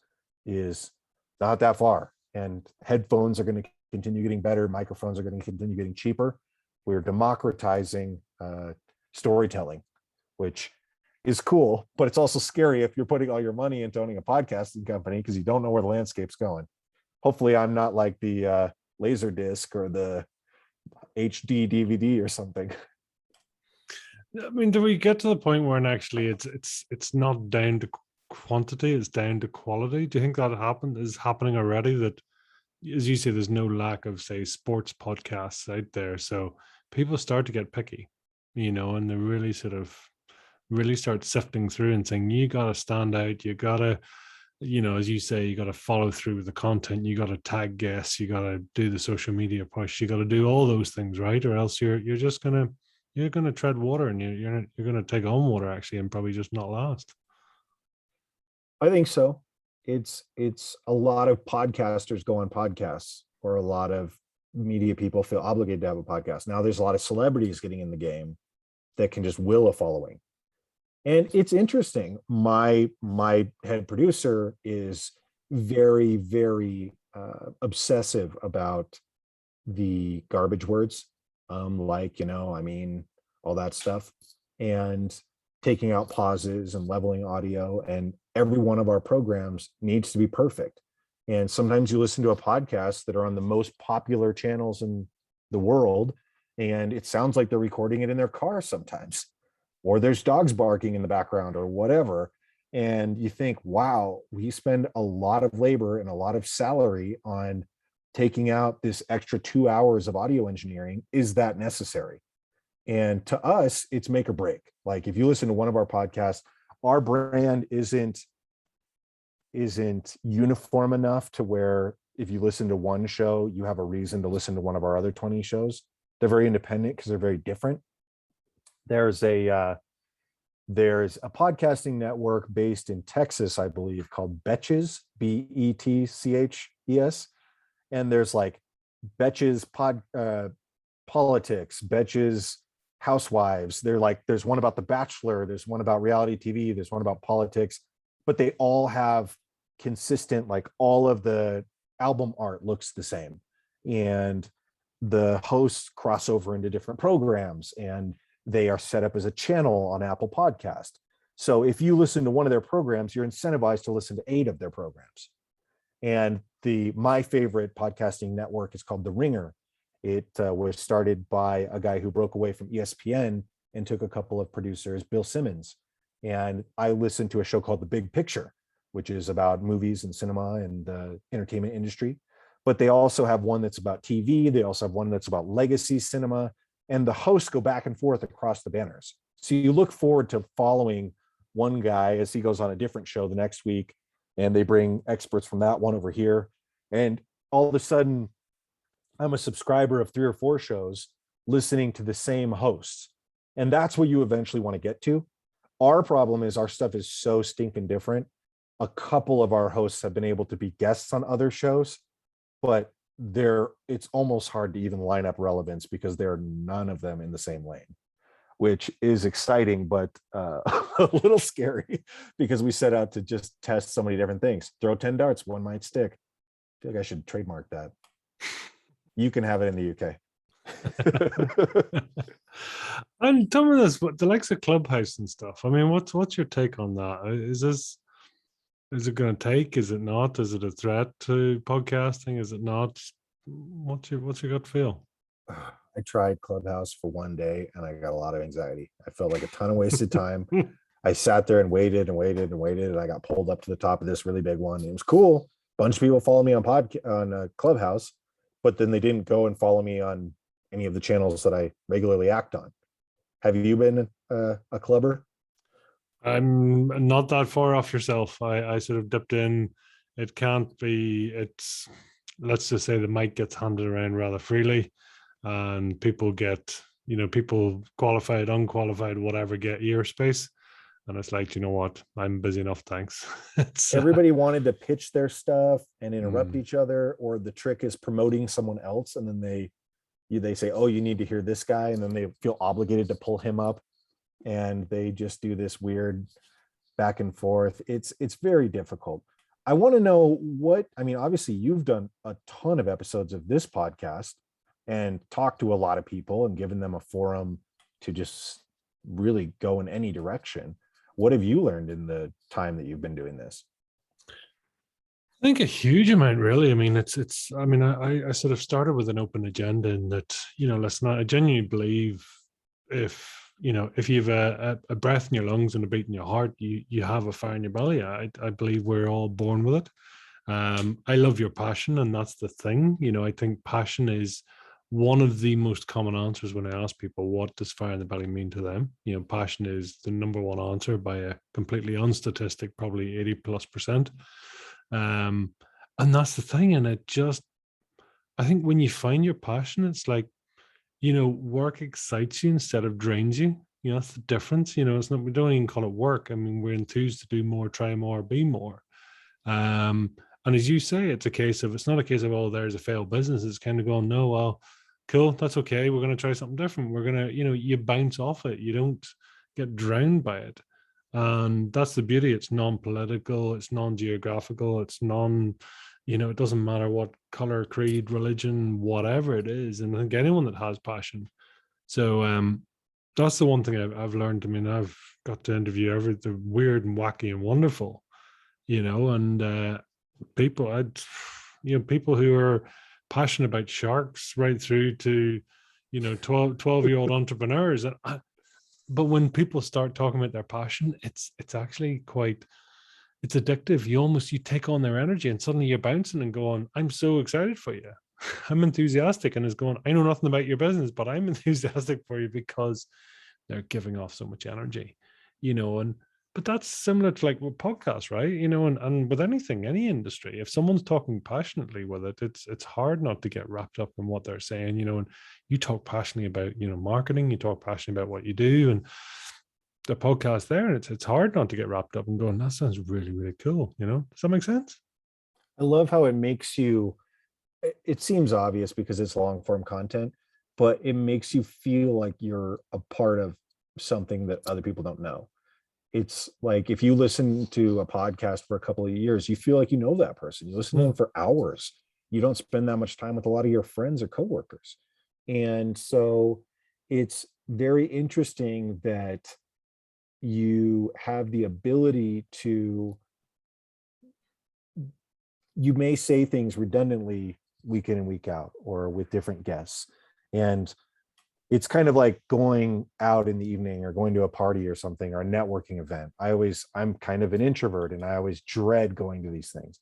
is not that far, and headphones are going to continue getting better. Microphones are going to continue getting cheaper. We're democratizing storytelling, which is cool, but it's also scary if you're putting all your money into owning a podcasting company because you don't know where the landscape's going. Hopefully I'm not like the laser disc or the HD DVD or something. I mean, do we get to the point where actually it's not down to quantity, it's down to quality? Do you think that is happening already? That, as you say, there's no lack of, say, sports podcasts out there, so people start to get picky, and they really start sifting through and saying, you got to stand out, you got to, as you say, you got to follow through with the content, you got to tag guests, you got to do the social media push, you got to do all those things, right? Or else you're just gonna tread water, and you're gonna take on water actually, and probably just not last. I think so. It's a lot of podcasters go on podcasts, or a lot of media people feel obligated to have a podcast. Now there's a lot of celebrities getting in the game that can just will a following. And it's interesting. My head producer is very, very obsessive about the garbage words, like, all that stuff, and taking out pauses and leveling audio. And every one of our programs needs to be perfect. And sometimes you listen to a podcast that are on the most popular channels in the world, and it sounds like they're recording it in their car sometimes, or there's dogs barking in the background or whatever. And you think, wow, we spend a lot of labor and a lot of salary on taking out this extra 2 hours of audio engineering. Is that necessary? And to us, it's make or break. Like, if you listen to one of our podcasts, our brand isn't uniform enough to where if you listen to one show, you have a reason to listen to one of our other 20 shows. They're very independent because they're very different. There's a podcasting network based in Texas, I believe, called Betches, Betches, and there's like Betches politics, Betches housewives. There's one about The Bachelor, there's one about reality TV, there's one about politics, but they all have consistent, like, all of the album art looks the same, and the hosts cross over into different programs, and they are set up as a channel on Apple Podcast. So if you listen to one of their programs, you're incentivized to listen to 8 of their programs. And my favorite podcasting network is called The Ringer. It was started by a guy who broke away from ESPN and took a couple of producers, Bill Simmons. And I listened to a show called The Big Picture, which is about movies and cinema and the entertainment industry. But they also have one that's about TV. They also have one that's about legacy cinema. And the hosts go back and forth across the banners. So you look forward to following one guy as he goes on a different show the next week, and they bring experts from that one over here. And all of a sudden, I'm a subscriber of 3 or 4 shows listening to the same hosts. And that's what you eventually want to get to. Our problem is our stuff is so stinking different. A couple of our hosts have been able to be guests on other shows, but it's almost hard to even line up relevance because there are none of them in the same lane, which is exciting, but a little scary, because we set out to just test so many different things. Throw 10 darts, one might stick. I feel like I should trademark that. You can have it in the UK. And tell me this, what the likes of Clubhouse and stuff, I mean, what's your take on that? Is it going to take? Is it not? Is it a threat to podcasting? Is it not? What's your gut feel? I tried Clubhouse for one day and I got a lot of anxiety. I felt like a ton of wasted time. I sat there and waited and waited and waited, and I got pulled up to the top of this really big one. It was cool. A bunch of people followed me on Clubhouse, but then they didn't go and follow me on any of the channels that I regularly act on. Have you been a clubber? I'm not that far off yourself. I sort of dipped in. It can't be, let's just say the mic gets handed around rather freely, and people get, people qualified, unqualified, whatever, get ear space. And it's like, you know what? I'm busy enough, thanks. Everybody wanted to pitch their stuff and interrupt each other, or the trick is promoting someone else, and then they they say, oh, you need to hear this guy, and then they feel obligated to pull him up, and they just do this weird back and forth. It's very difficult. I want to know what, I mean, obviously you've done a ton of episodes of this podcast and talked to a lot of people and given them a forum to just really go in any direction. What have you learned in the time that you've been doing this? I think a huge amount, really. I mean, I mean, I sort of started with an open agenda in that, listen, I genuinely believe if you've a breath in your lungs and a beat in your heart, you have a fire in your belly. I believe we're all born with it. I love your passion, and that's the thing. I think passion is one of the most common answers when I ask people, what does fire in the belly mean to them? Passion is the number one answer by a completely unstatistic, probably 80+%. And that's the thing. And I think when you find your passion, it's like, work excites you instead of drains you. That's the difference. It's not, we don't even call it work. I mean, we're enthused to do more, try more, be more. And as you say, it's not a case of, oh, there's a failed business. It's kind of going, no, well, cool, that's okay. We're going to try something different. We're going to, you bounce off it. You don't get drowned by it. And that's the beauty. It's non-political, it's non-geographical, it's it doesn't matter what color, creed, religion, whatever it is. And I think anyone that has passion. So that's the one thing I've learned. I mean, I've got to interview the weird and wacky and wonderful, and people, people who are passionate about sharks right through to, 12-year-old entrepreneurs. But when people start talking about their passion, it's actually it's addictive. You take on their energy, and suddenly you're bouncing and going, I'm so excited for you. I'm enthusiastic. And it's going, I know nothing about your business, but I'm enthusiastic for you because they're giving off so much energy, but that's similar to like with podcasts, right? And with anything, any industry, if someone's talking passionately with it, it's hard not to get wrapped up in what they're saying, and you talk passionately about, marketing, you talk passionately about what you do, and the podcast there, and it's hard not to get wrapped up and going, that sounds really, really cool. Does that make sense? I love how it makes you, it seems obvious because it's long form content, but it makes you feel like you're a part of something that other people don't know. It's like if you listen to a podcast for a couple of years, you feel like you know that person. You listen to them for hours. You don't spend that much time with a lot of your friends or coworkers. And so it's very interesting that you have the ability to, you may say things redundantly week in and week out or with different guests. And it's kind of like going out in the evening or going to a party or something or a networking event. I'm kind of an introvert and I always dread going to these things.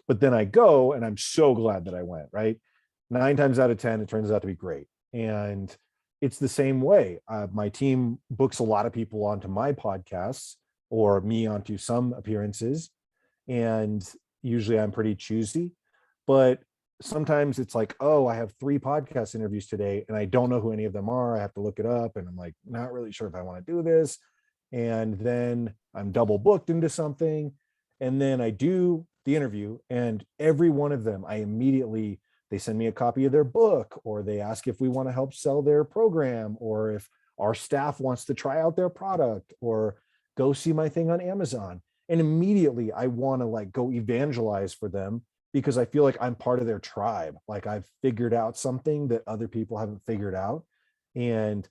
But then I go and I'm so glad that I went, right? 9 times out of 10, it turns out to be great. And it's the same way. My team books a lot of people onto my podcasts or me onto some appearances. And usually I'm pretty choosy, but sometimes it's like, oh, I have 3 podcast interviews today and I don't know who any of them are. I have to look it up and I'm like, not really sure if I want to do this. And then I'm double booked into something. And then I do the interview and every one of them, they send me a copy of their book, or they ask if we want to help sell their program, or if our staff wants to try out their product, or go see my thing on Amazon. And immediately I want to like go evangelize for them because I feel like I'm part of their tribe. Like I've figured out something that other people haven't figured out. And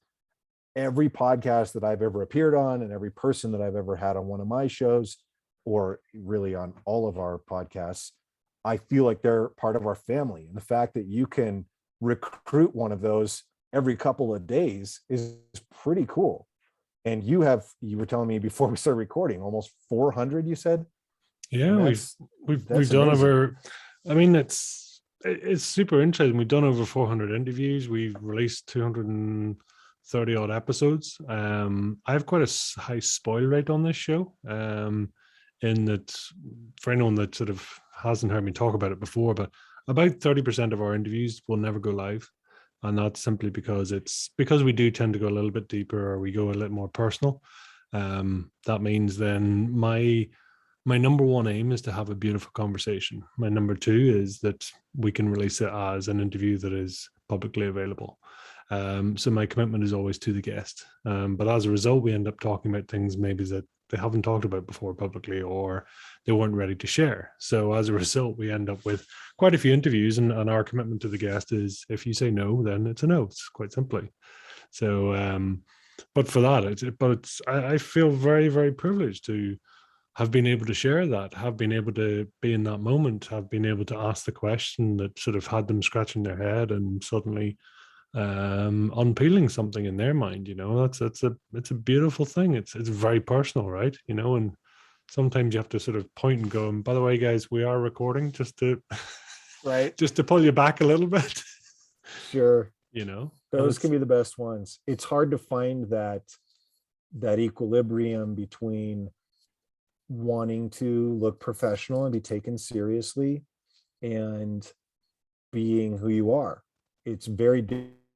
every podcast that I've ever appeared on and every person that I've ever had on one of my shows, or really on all of our podcasts, I feel like they're part of our family. And the fact that you can recruit one of those every couple of days is pretty cool. And you were telling me before we started recording, almost 400, you said? Yeah, we've done amazing. Over, I mean, it's super interesting. We've done over 400 interviews. We've released 230 odd episodes. I have quite a high spoil rate on this show. In that, for anyone that sort of hasn't heard me talk about it before, but about 30% of our interviews will never go live. And that's simply because we do tend to go a little bit deeper, or we go a little more personal. That means then my number one aim is to have a beautiful conversation. My number two is that we can release it as an interview that is publicly available. So my commitment is always to the guest. But as a result, we end up talking about things maybe that they haven't talked about before publicly, or they weren't ready to share. So as a result, we end up with quite a few interviews, and our commitment to the guest is, if you say no, then it's a no. It's quite simply. So, but for that, I feel very, very privileged to have been able to share that, have been able to be in that moment, have been able to ask the question that sort of had them scratching their head and suddenly unpeeling something in their mind. It's a beautiful thing. It's very personal, right? And sometimes you have to sort of point and go, and by the way, guys, we are recording, just to Right. just to pull you back a little bit. Sure. And Those can be the best ones. It's hard to find that equilibrium between wanting to look professional and be taken seriously and being who you are. It's very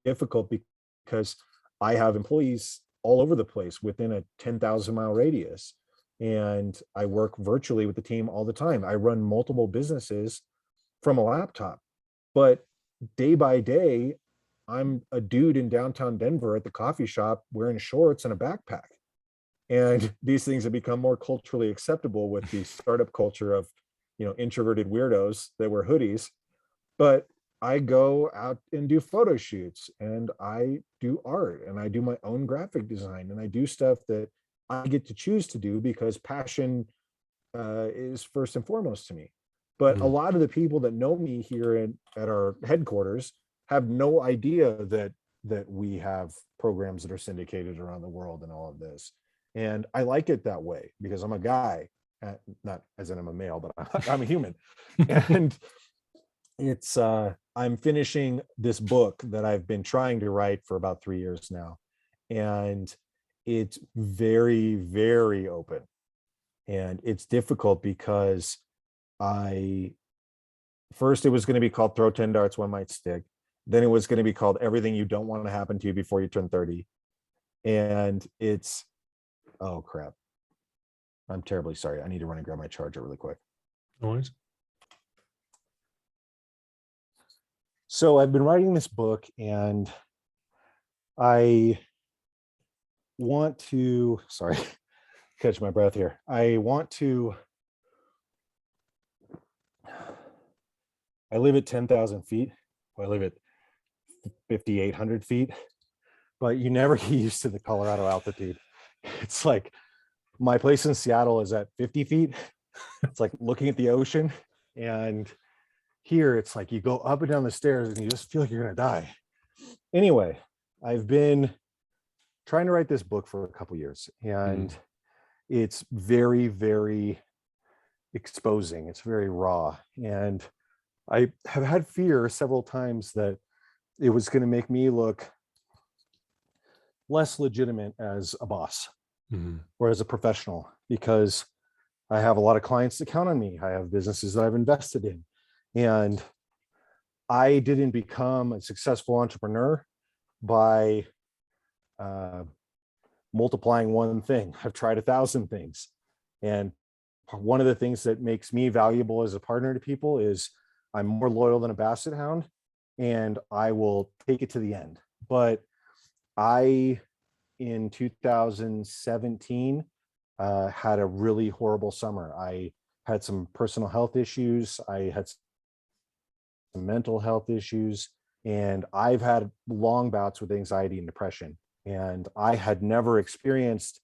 difficult because I have employees all over the place within a 10,000-mile radius, and I work virtually with the team all the time. I run multiple businesses from a laptop, but day by day, I'm a dude in downtown Denver at the coffee shop wearing shorts and a backpack. And these things have become more culturally acceptable with the startup culture of, introverted weirdos that wear hoodies. But I go out and do photo shoots, and I do art, and I do my own graphic design, and I do stuff that I get to choose to do because passion is first and foremost to me. But a lot of the people that know me here at our headquarters have no idea that we have programs that are syndicated around the world and all of this. And I like it that way because I'm a guy, not as in I'm a male, but I'm a human. And it's I'm finishing this book that I've been trying to write for about 3 years now, and it's very, very open, and it's difficult because first it was going to be called Throw 10 Darts, One Might Stick. Then it was going to be called Everything You Don't Want to Happen to You Before You Turn 30. And it's, oh crap, I'm terribly sorry. I need to run and grab my charger really quick. No worries. So I've been writing this book, and I want to, sorry, catch my breath here. I live at 10,000 feet. I live at 5,800 feet, but you never get used to the Colorado altitude. It's like my place in Seattle is at 50 feet. It's like looking at the ocean, and here it's like you go up and down the stairs and you just feel like you're going to die. Anyway, I've been trying to write this book for a couple years, and it's very, very exposing. It's very raw. And I have had fear several times that it was going to make me look less legitimate as a boss or as a professional, because I have a lot of clients that count on me. I have businesses that I've invested in. And I didn't become a successful entrepreneur by multiplying one thing. I've tried 1,000 things. And one of the things that makes me valuable as a partner to people is I'm more loyal than a basset hound, and I will take it to the end. But in 2017, had a really horrible summer. I had some personal health issues. I had some mental health issues, and I've had long bouts with anxiety and depression. And I had never experienced,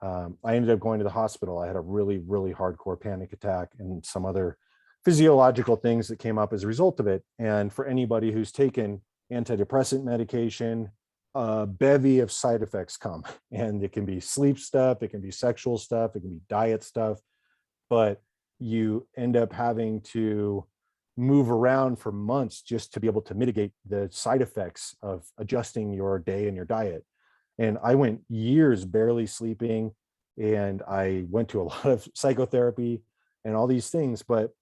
I ended up going to the hospital. I had a really, really hardcore panic attack and some other physiological things that came up as a result of it. And for anybody who's taken antidepressant medication, a bevy of side effects come, and it can be sleep stuff, it can be sexual stuff, it can be diet stuff, but you end up having to move around for months just to be able to mitigate the side effects of adjusting your day and your diet. And I went years barely sleeping, and I went to a lot of psychotherapy and all these things, but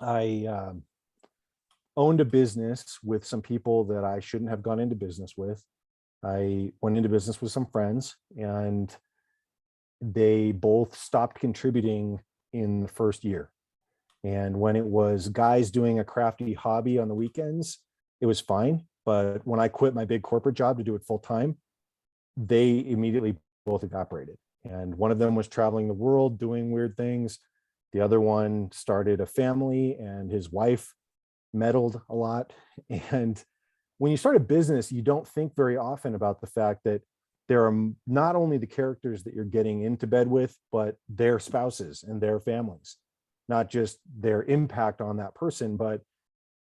I owned a business with some people that I shouldn't have gone into business with. I went into business with some friends, and they both stopped contributing in the first year. And when it was guys doing a crafty hobby on the weekends, it was fine. But when I quit my big corporate job to do it full time, they immediately both evaporated. And one of them was traveling the world doing weird things. The other one started a family, and his wife meddled a lot. And when you start a business, you don't think very often about the fact that there are not only the characters that you're getting into bed with, but their spouses and their families, not just their impact on that person, but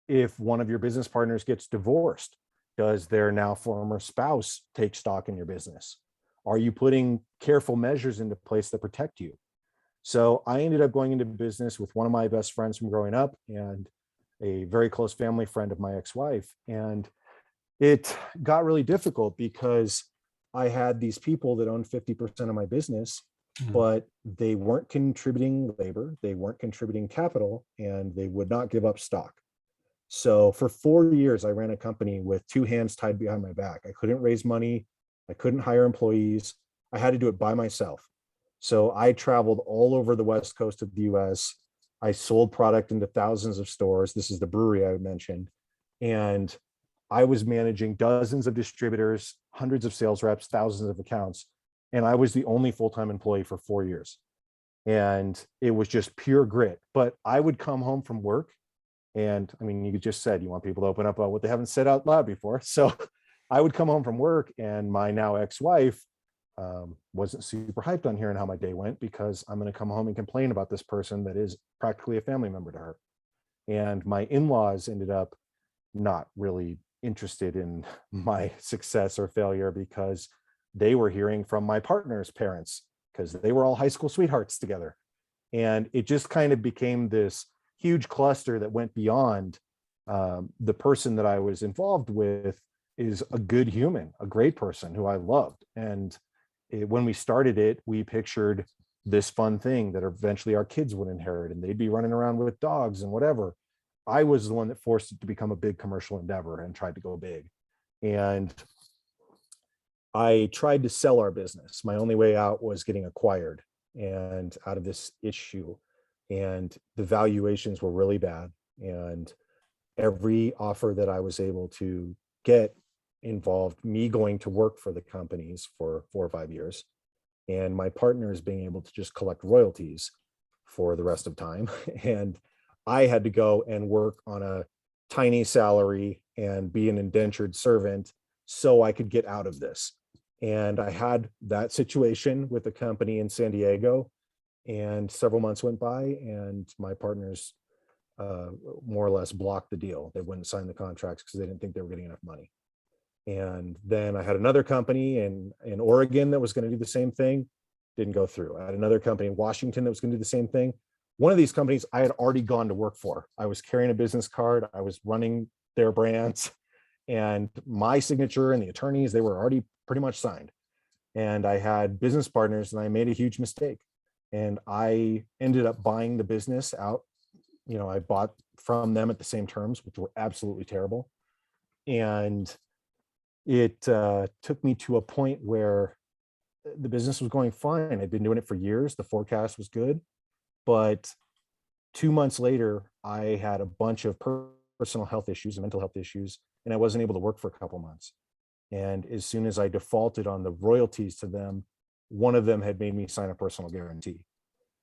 if one of your business partners gets divorced, does their now former spouse take stock in your business? Are you putting careful measures into place that protect you? So I ended up going into business with one of my best friends from growing up and a very close family friend of my ex-wife. And it got really difficult because I had these people that owned 50% of my business, but they weren't contributing labor, they weren't contributing capital, and they would not give up stock. So for 4 years, I ran a company with two hands tied behind my back. I couldn't raise money. I couldn't hire employees. I had to do it by myself. So I traveled all over the West Coast of the US. I sold product into thousands of stores. This is the brewery I mentioned. And I was managing dozens of distributors, hundreds of sales reps, thousands of accounts. And I was the only full-time employee for 4 years. And it was just pure grit. But I would come home from work. And I mean, you just said you want people to open up about what they haven't said out loud before. So I would come home from work, and my now ex-wife wasn't super hyped on hearing how my day went, because I'm going to come home and complain about this person that is practically a family member to her. And my in-laws ended up not really interested in my success or failure, because they were hearing from my partner's parents, because they were all high school sweethearts together. And it just kind of became this huge cluster that went beyond the person that I was involved with is a good human, a great person who I loved. And when we started it, we pictured this fun thing that eventually our kids would inherit, and they'd be running around with dogs and whatever. I was the one that forced it to become a big commercial endeavor and tried to go big. And I tried to sell our business. My only way out was getting acquired and out of this issue. And the valuations were really bad. And every offer that I was able to get involved me going to work for the companies for 4 or 5 years, and my partners being able to just collect royalties for the rest of time. And I had to go and work on a tiny salary and be an indentured servant so I could get out of this. And I had that situation with a company in San Diego, and several months went by, and my partners more or less blocked the deal. They wouldn't sign the contracts because they didn't think they were getting enough money. And then I had another company in Oregon that was going to do the same thing. Didn't go through. I had another company in Washington that was going to do the same thing. One of these companies I had already gone to work for. I was carrying a business card. I was running their brands, and my signature and the attorneys, they were already pretty much signed. And I had business partners, and I made a huge mistake. And I ended up buying the business out. You know, I bought from them at the same terms, which were absolutely terrible. And it took me to a point where the business was going fine. I'd been doing it for years. The forecast was good. But 2 months later, I had a bunch of personal health issues and mental health issues, and I wasn't able to work for a couple months. And as soon as I defaulted on the royalties to them, one of them had made me sign a personal guarantee.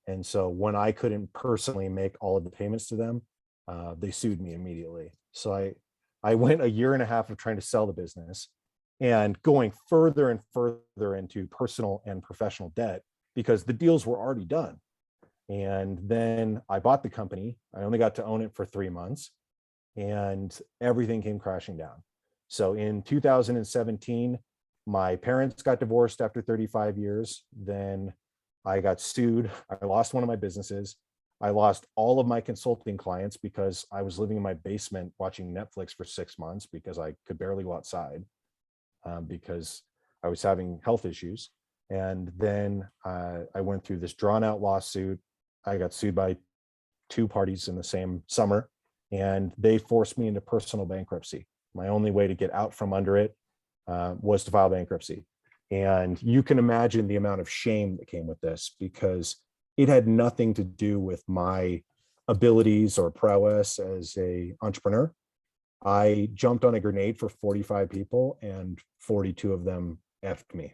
And so when I couldn't personally make all of the payments to them, they sued me immediately. So I went a year and a half of trying to sell the business and going further and further into personal and professional debt because the deals were already done. And then I bought the company. I only got to own it for 3 months, and everything came crashing down. So in 2017, my parents got divorced after 35 years. Then I got sued. I lost one of my businesses. I lost all of my consulting clients because I was living in my basement watching Netflix for 6 months because I could barely go outside because I was having health issues. And then I went through this drawn out lawsuit. I got sued by 2 parties in the same summer, and they forced me into personal bankruptcy. My only way to get out from under it was to file bankruptcy. And you can imagine the amount of shame that came with this because it had nothing to do with my abilities or prowess as an entrepreneur. I jumped on a grenade for 45 people and 42 of them effed me.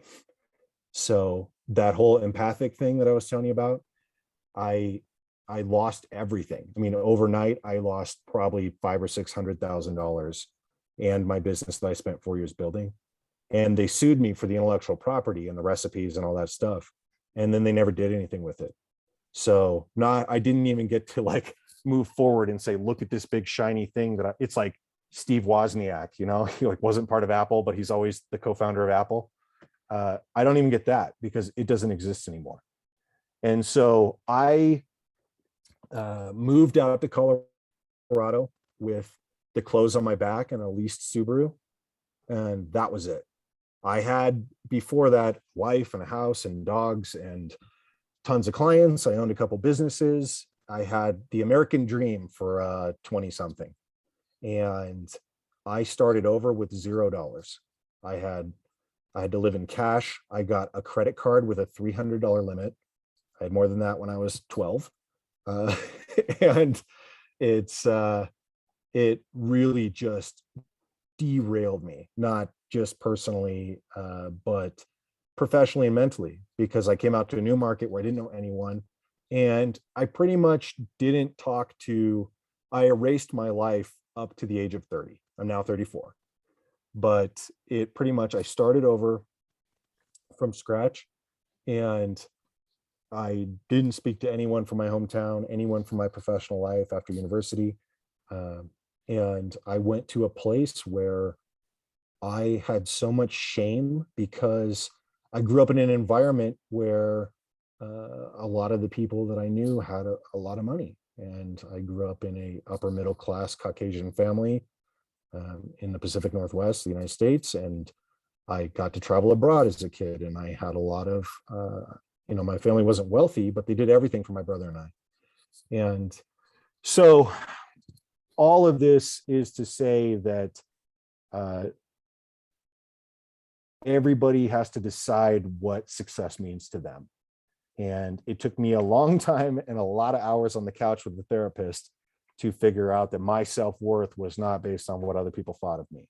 So that whole empathic thing that I was telling you about, I I lost everything. I mean, overnight, I lost probably five or $600,000 and my business that I spent 4 years building. And they sued me for the intellectual property and the recipes and all that stuff. And then they never did anything with it. So I didn't even get to like move forward and say, look at this big shiny thing it's like Steve Wozniak, he like wasn't part of Apple, but he's always the co-founder of Apple. I don't even get that because it doesn't exist anymore. And so I moved out to Colorado with the clothes on my back and a leased Subaru. And that was it. I had before that wife and a house and dogs and tons of clients. I owned a couple businesses. I had the American dream for 20 something. And I started over with $0. I had to live in cash. I got a credit card with a $300 limit. I had more than that when I was 12. And it really just derailed me, not just personally, but professionally and mentally, because I came out to a new market where I didn't know anyone. And I pretty much didn't talk to, I erased my life up to the age of 30. I'm now 34. But it pretty much, I started over from scratch and I didn't speak to anyone from my hometown, anyone from my professional life after university. And I went to a place where I had so much shame because I grew up in an environment where a lot of the people that I knew had a lot of money. And I grew up in a upper middle class Caucasian family in the Pacific Northwest, the United States. And I got to travel abroad as a kid. And I had a lot of, my family wasn't wealthy, but they did everything for my brother and I. And so all of this is to say that everybody has to decide what success means to them. And it took me a long time and a lot of hours on the couch with the therapist to figure out that my self-worth was not based on what other people thought of me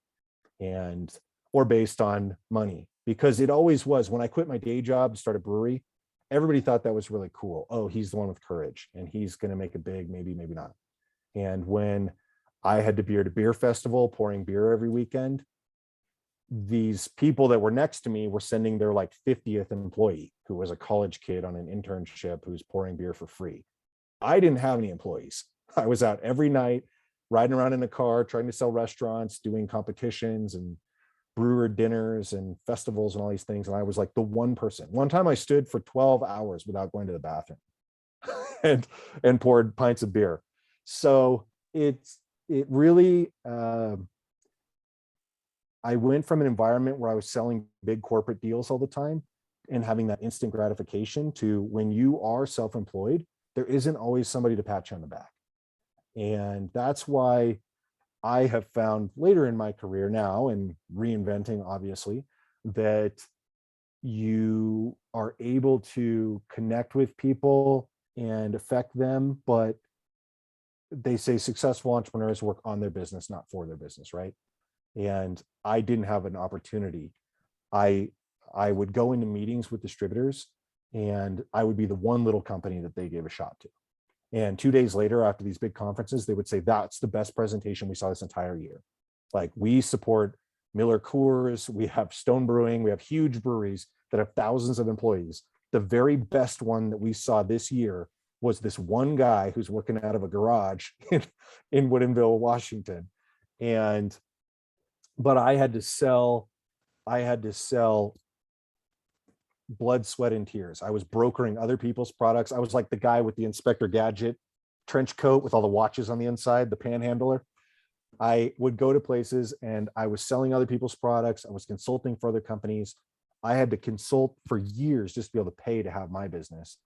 or based on money, because it always was. When I quit my day job, started a brewery, everybody thought that was really cool. Oh, he's the one with courage and he's going to make it big, maybe not. And when I had to be at a beer festival, pouring beer every weekend, these people that were next to me were sending their like 50th employee who was a college kid on an internship who's pouring beer for free. I didn't have any employees. I was out every night, riding around in a car, trying to sell restaurants, doing competitions and brewer dinners and festivals and all these things. And I was like the one person. One time I stood for 12 hours without going to the bathroom and poured pints of beer. So it really, I went from an environment where I was selling big corporate deals all the time and having that instant gratification to when you are self-employed, there isn't always somebody to pat you on the back. And that's why I have found later in my career now, and reinventing, obviously, that you are able to connect with people and affect them, but they say successful entrepreneurs work on their business, not for their business, right? And I didn't have an opportunity. I would go into meetings with distributors and I would be the one little company that they gave a shot to. And 2 days later, after these big conferences, they would say, that's the best presentation we saw this entire year. Like, we support Miller Coors, we have Stone Brewing, we have huge breweries that have thousands of employees. The very best one that we saw this year was this one guy who's working out of a garage in Woodinville, Washington. But I had to sell blood, sweat, and tears. I was brokering other people's products. I was like the guy with the Inspector Gadget trench coat with all the watches on the inside, the panhandler. I would go to places and I was selling other people's products. I was consulting for other companies. I had to consult for years just to be able to pay to have my business.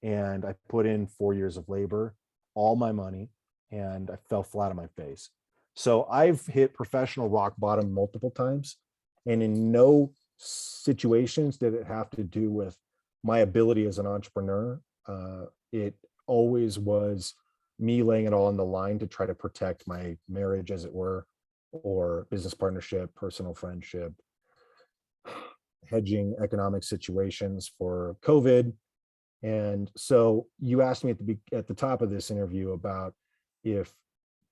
And I put in 4 years of labor, all my money, and I fell flat on my face. So I've hit professional rock bottom multiple times, and in no situations did it have to do with my ability as an entrepreneur. It always was me laying it all on the line to try to protect my marriage, as it were, or business partnership, personal friendship, hedging economic situations for COVID. And so you asked me at the top of this interview about if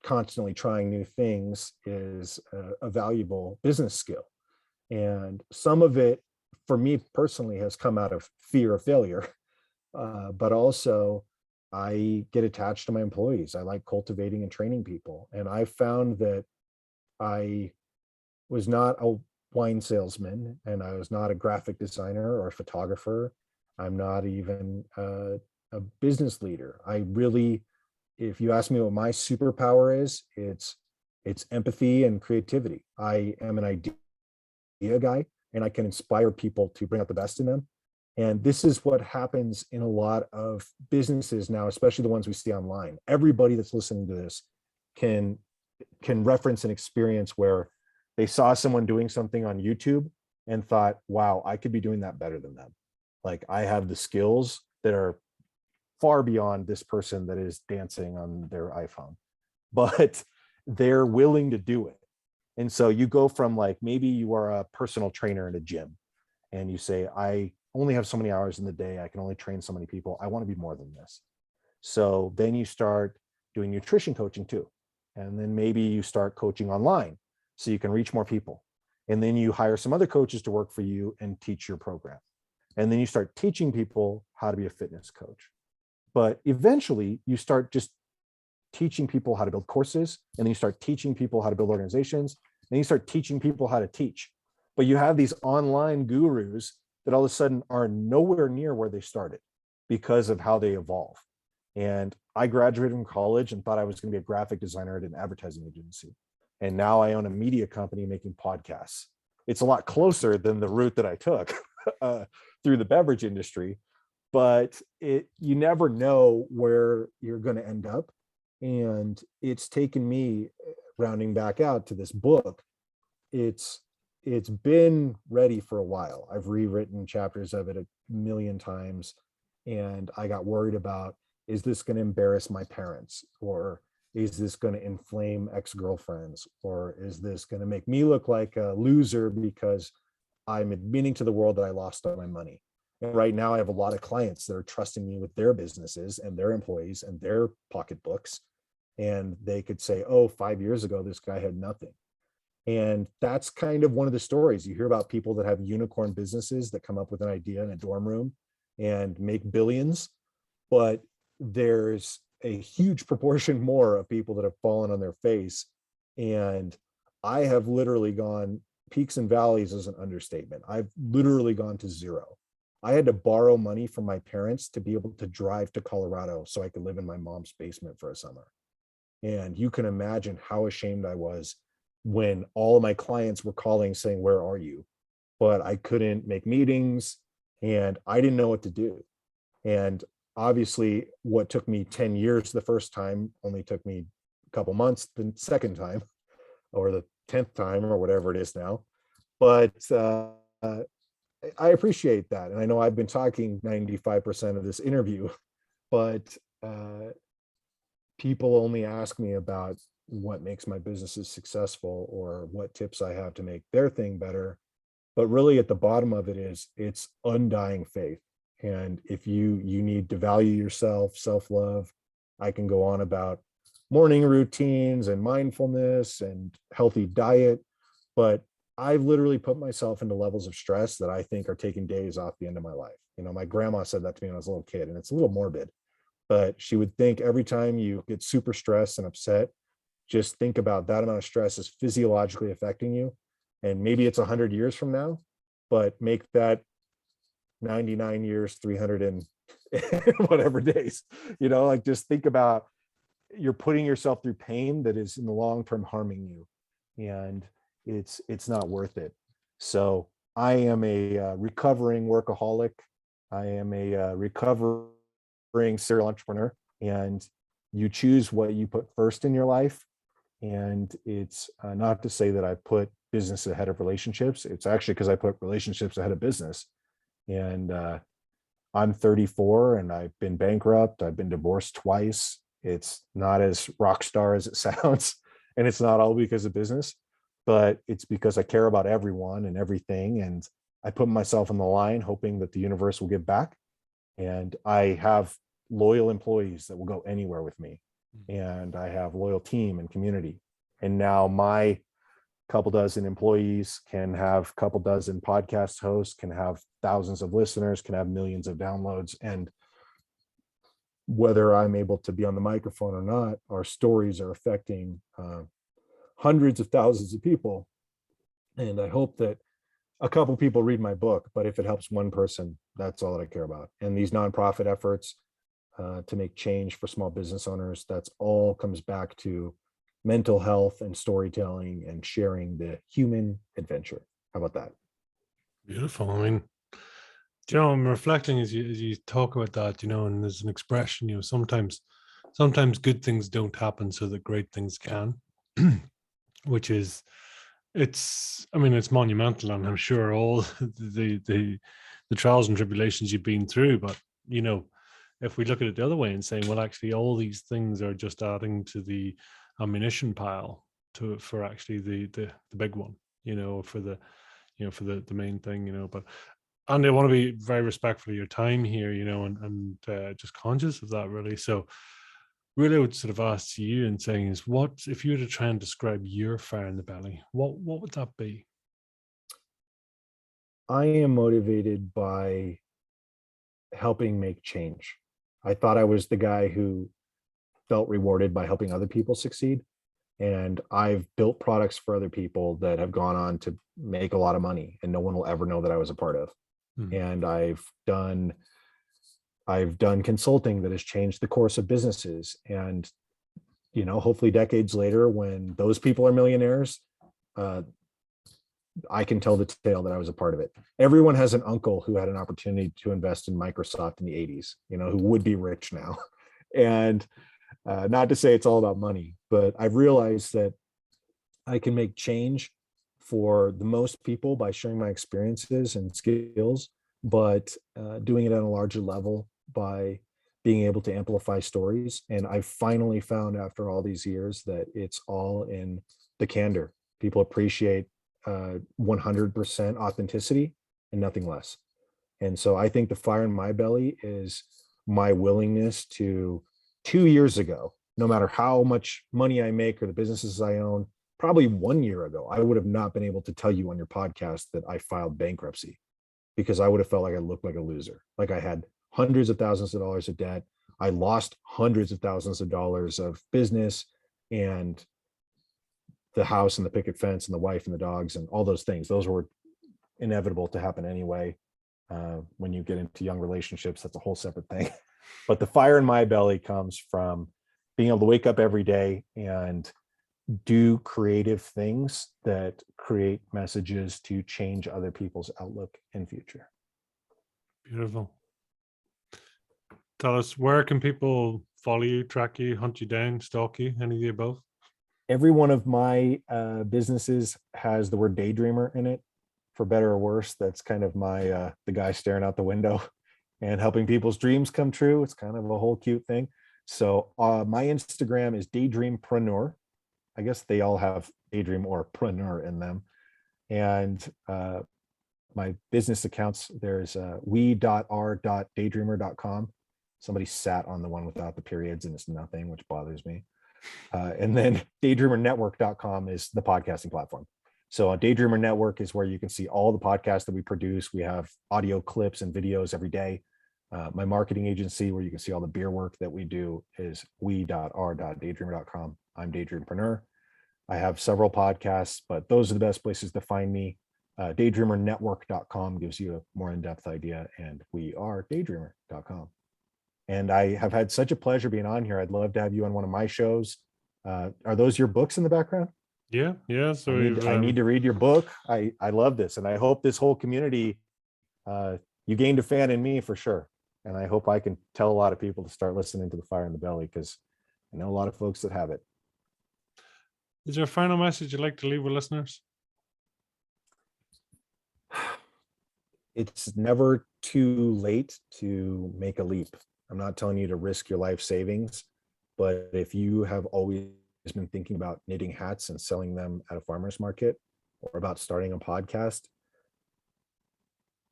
constantly trying new things is a valuable business skill. And some of it, for me personally, has come out of fear of failure. But also, I get attached to my employees. I like cultivating and training people. And I found that I was not a wine salesman, and I was not a graphic designer or a photographer. I'm not even a business leader. I really, if you ask me what my superpower is, it's empathy and creativity. I am an idea guy, and I can inspire people to bring out the best in them. And this is what happens in a lot of businesses now, especially the ones we see online. Everybody that's listening to this can reference an experience where they saw someone doing something on YouTube and thought, wow, I could be doing that better than them. Like, I have the skills that are far beyond this person that is dancing on their iPhone, but they're willing to do it. And so you go from, like, maybe you are a personal trainer in a gym and you say, I only have so many hours in the day. I can only train so many people. I want to be more than this. So then you start doing nutrition coaching too. And then maybe you start coaching online so you can reach more people. And then you hire some other coaches to work for you and teach your program. And then you start teaching people how to be a fitness coach. But eventually you start just teaching people how to build courses, and then you start teaching people how to build organizations, and you start teaching people how to teach. But you have these online gurus that all of a sudden are nowhere near where they started because of how they evolve. And I graduated from college and thought I was going to be a graphic designer at an advertising agency. And now I own a media company making podcasts. It's a lot closer than the route that I took through the beverage industry, but you never know where you're going to end up. And it's taken me, rounding back out to this book, it's been ready for a while. I've rewritten chapters of it a million times, and I got worried about, is this going to embarrass my parents, or is this going to inflame ex-girlfriends, or is this going to make me look like a loser because I'm admitting to the world that I lost all my money? And right now I have a lot of clients that are trusting me with their businesses and their employees and their pocketbooks. And they could say, oh, 5 years ago, this guy had nothing. And that's kind of one of the stories you hear about, people that have unicorn businesses that come up with an idea in a dorm room and make billions. But there's a huge proportion more of people that have fallen on their face. And I have literally gone, peaks and valleys is an understatement. I've literally gone to zero. I had to borrow money from my parents to be able to drive to Colorado so I could live in my mom's basement for a summer. And you can imagine how ashamed I was when all of my clients were calling saying, where are you? But I couldn't make meetings and I didn't know what to do. And obviously what took me 10 years the first time only took me a couple months the second time, or the 10th time, or whatever it is now. But I appreciate that. And I know I've been talking 95% of this interview, but people only ask me about what makes my businesses successful or what tips I have to make their thing better. But really at the bottom of it is, it's undying faith. And if you need to value yourself, self-love, I can go on about morning routines and mindfulness and healthy diet, but I've literally put myself into levels of stress that I think are taking days off the end of my life. You know, my grandma said that to me when I was a little kid, and it's a little morbid, but she would think every time you get super stressed and upset, just think about that amount of stress is physiologically affecting you. And maybe it's 100 years from now, but make that 99 years, 300 and whatever days, you know, like, just think about, you're putting yourself through pain that is in the long term harming you, and it's not worth it. So I am a recovering workaholic. I am a recovering serial entrepreneur, and you choose what you put first in your life. And it's not to say that I put business ahead of relationships. It's actually because I put relationships ahead of business. And I'm 34 and I've been bankrupt. I've been divorced twice. It's not as rock star as it sounds, and it's not all because of business. but it's because I care about everyone and everything. And I put myself on the line, hoping that the universe will give back. And I have loyal employees that will go anywhere with me. And I have loyal team and community. And now my couple dozen employees can have a couple dozen podcast hosts, can have thousands of listeners, can have millions of downloads. And whether I'm able to be on the microphone or not, our stories are affecting hundreds of thousands of people. And I hope that a couple people read my book, but if it helps one person, that's all that I care about. And these nonprofit efforts to make change for small business owners, that's all comes back to mental health and storytelling and sharing the human adventure. How about that? Beautiful. I mean, Joe, I'm reflecting as you talk about that, and there's an expression, sometimes good things don't happen so that great things can, which is, it's monumental, and I'm sure all the trials and tribulations you've been through, but if we look at it the other way and saying, well, actually all these things are just adding to the ammunition pile for actually the big one, for the main thing, but and I want to be very respectful of your time here, and just conscious of that, really. So really I would sort of ask you and saying is, what if you were to try and describe your fire in the belly, what would that be? I am motivated by helping make change. I thought I was the guy who felt rewarded by helping other people succeed. And I've built products for other people that have gone on to make a lot of money, and no one will ever know that I was a part of. And I've done consulting that has changed the course of businesses. And, hopefully decades later, when those people are millionaires, I can tell the tale that I was a part of it. Everyone has an uncle who had an opportunity to invest in Microsoft in the 80s, who would be rich now. And not to say it's all about money, but I've realized that I can make change for the most people by sharing my experiences and skills, but doing it on a larger level by being able to amplify stories. And I finally found, after all these years, that it's all in the candor. People appreciate 100% authenticity and nothing less. And so I think the fire in my belly is my willingness to, 2 years ago, no matter how much money I make or the businesses I own, probably 1 year ago, I would have not been able to tell you on your podcast that I filed bankruptcy, because I would have felt like I looked like a loser. Like I had hundreds of thousands of dollars of debt. I lost hundreds of thousands of dollars of business, and the house and the picket fence and the wife and the dogs and all those things. Those were inevitable to happen anyway. When you get into young relationships, that's a whole separate thing. But the fire in my belly comes from being able to wake up every day and do creative things that create messages to change other people's outlook and future. Beautiful. Tell us, where can people follow you, track you, hunt you down, stalk you, any of the above? Every one of my businesses has the word daydreamer in it, for better or worse. That's kind of my the guy staring out the window and helping people's dreams come true. It's kind of a whole cute thing. So my Instagram is daydreampreneur. I guess they all have daydream or preneur in them. And my business accounts, there's we.r.daydreamer.com. Somebody sat on the one without the periods and it's nothing, which bothers me. And then daydreamernetwork.com is the podcasting platform. So on Daydreamer Network is where you can see all the podcasts that we produce. We have audio clips and videos every day. My marketing agency, where you can see all the beer work that we do, is we.r.daydreamer.com. I'm Daydreampreneur. I have several podcasts, but those are the best places to find me. Daydreamernetwork.com gives you a more in-depth idea, and we are daydreamer.com. And I have had such a pleasure being on here. I'd love to have you on one of my shows. Are those your books in the background? Yeah. So I need to read your book. I love this, and I hope this whole community, you gained a fan in me for sure. And I hope I can tell a lot of people to start listening to the fire in the belly, because I know a lot of folks that have it. Is there a final message you'd like to leave with listeners? It's never too late to make a leap. I'm not telling you to risk your life savings, but if you have always been thinking about knitting hats and selling them at a farmer's market, or about starting a podcast,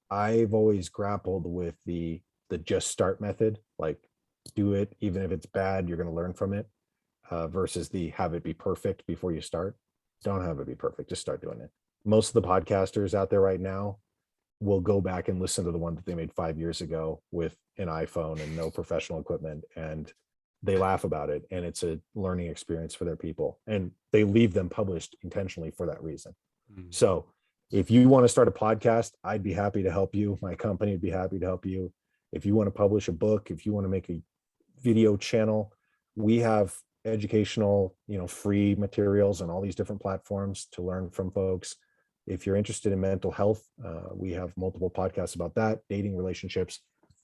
I've always grappled with the just start method, like do it, even if it's bad, you're going to learn from it, versus the have it be perfect before you start. Don't have it be perfect, just start doing it. Most of the podcasters out there right now will go back and listen to the one that they made 5 years ago with an iPhone and no professional equipment, and they laugh about it, and it's a learning experience for their people, and they leave them published intentionally for that reason. So if you want to start a podcast, I'd be happy to help you. My company would be happy to help you. If you want to publish a book, if you want to make a video channel, we have educational, free materials on all these different platforms to learn from folks. If you're interested in mental health, we have multiple podcasts about that, dating, relationships.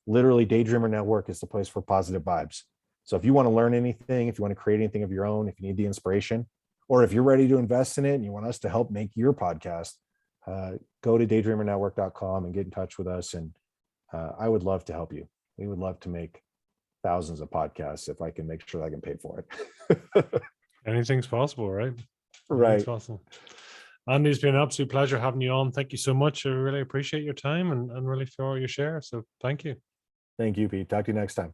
Literally, Daydreamer Network is the place for positive vibes. So if you want to learn anything, if you want to create anything of your own, if you need the inspiration, or if you're ready to invest in it and you want us to help make your podcast, go to daydreamernetwork.com and get in touch with us. And I would love to help you. We would love to make thousands of podcasts if I can make sure I can pay for it. Anything's possible, right? Right. Anything's possible. Andy, it's been an absolute pleasure having you on. Thank you so much. I really appreciate your time and really for all your share. So thank you. Thank you, Pete. Talk to you next time.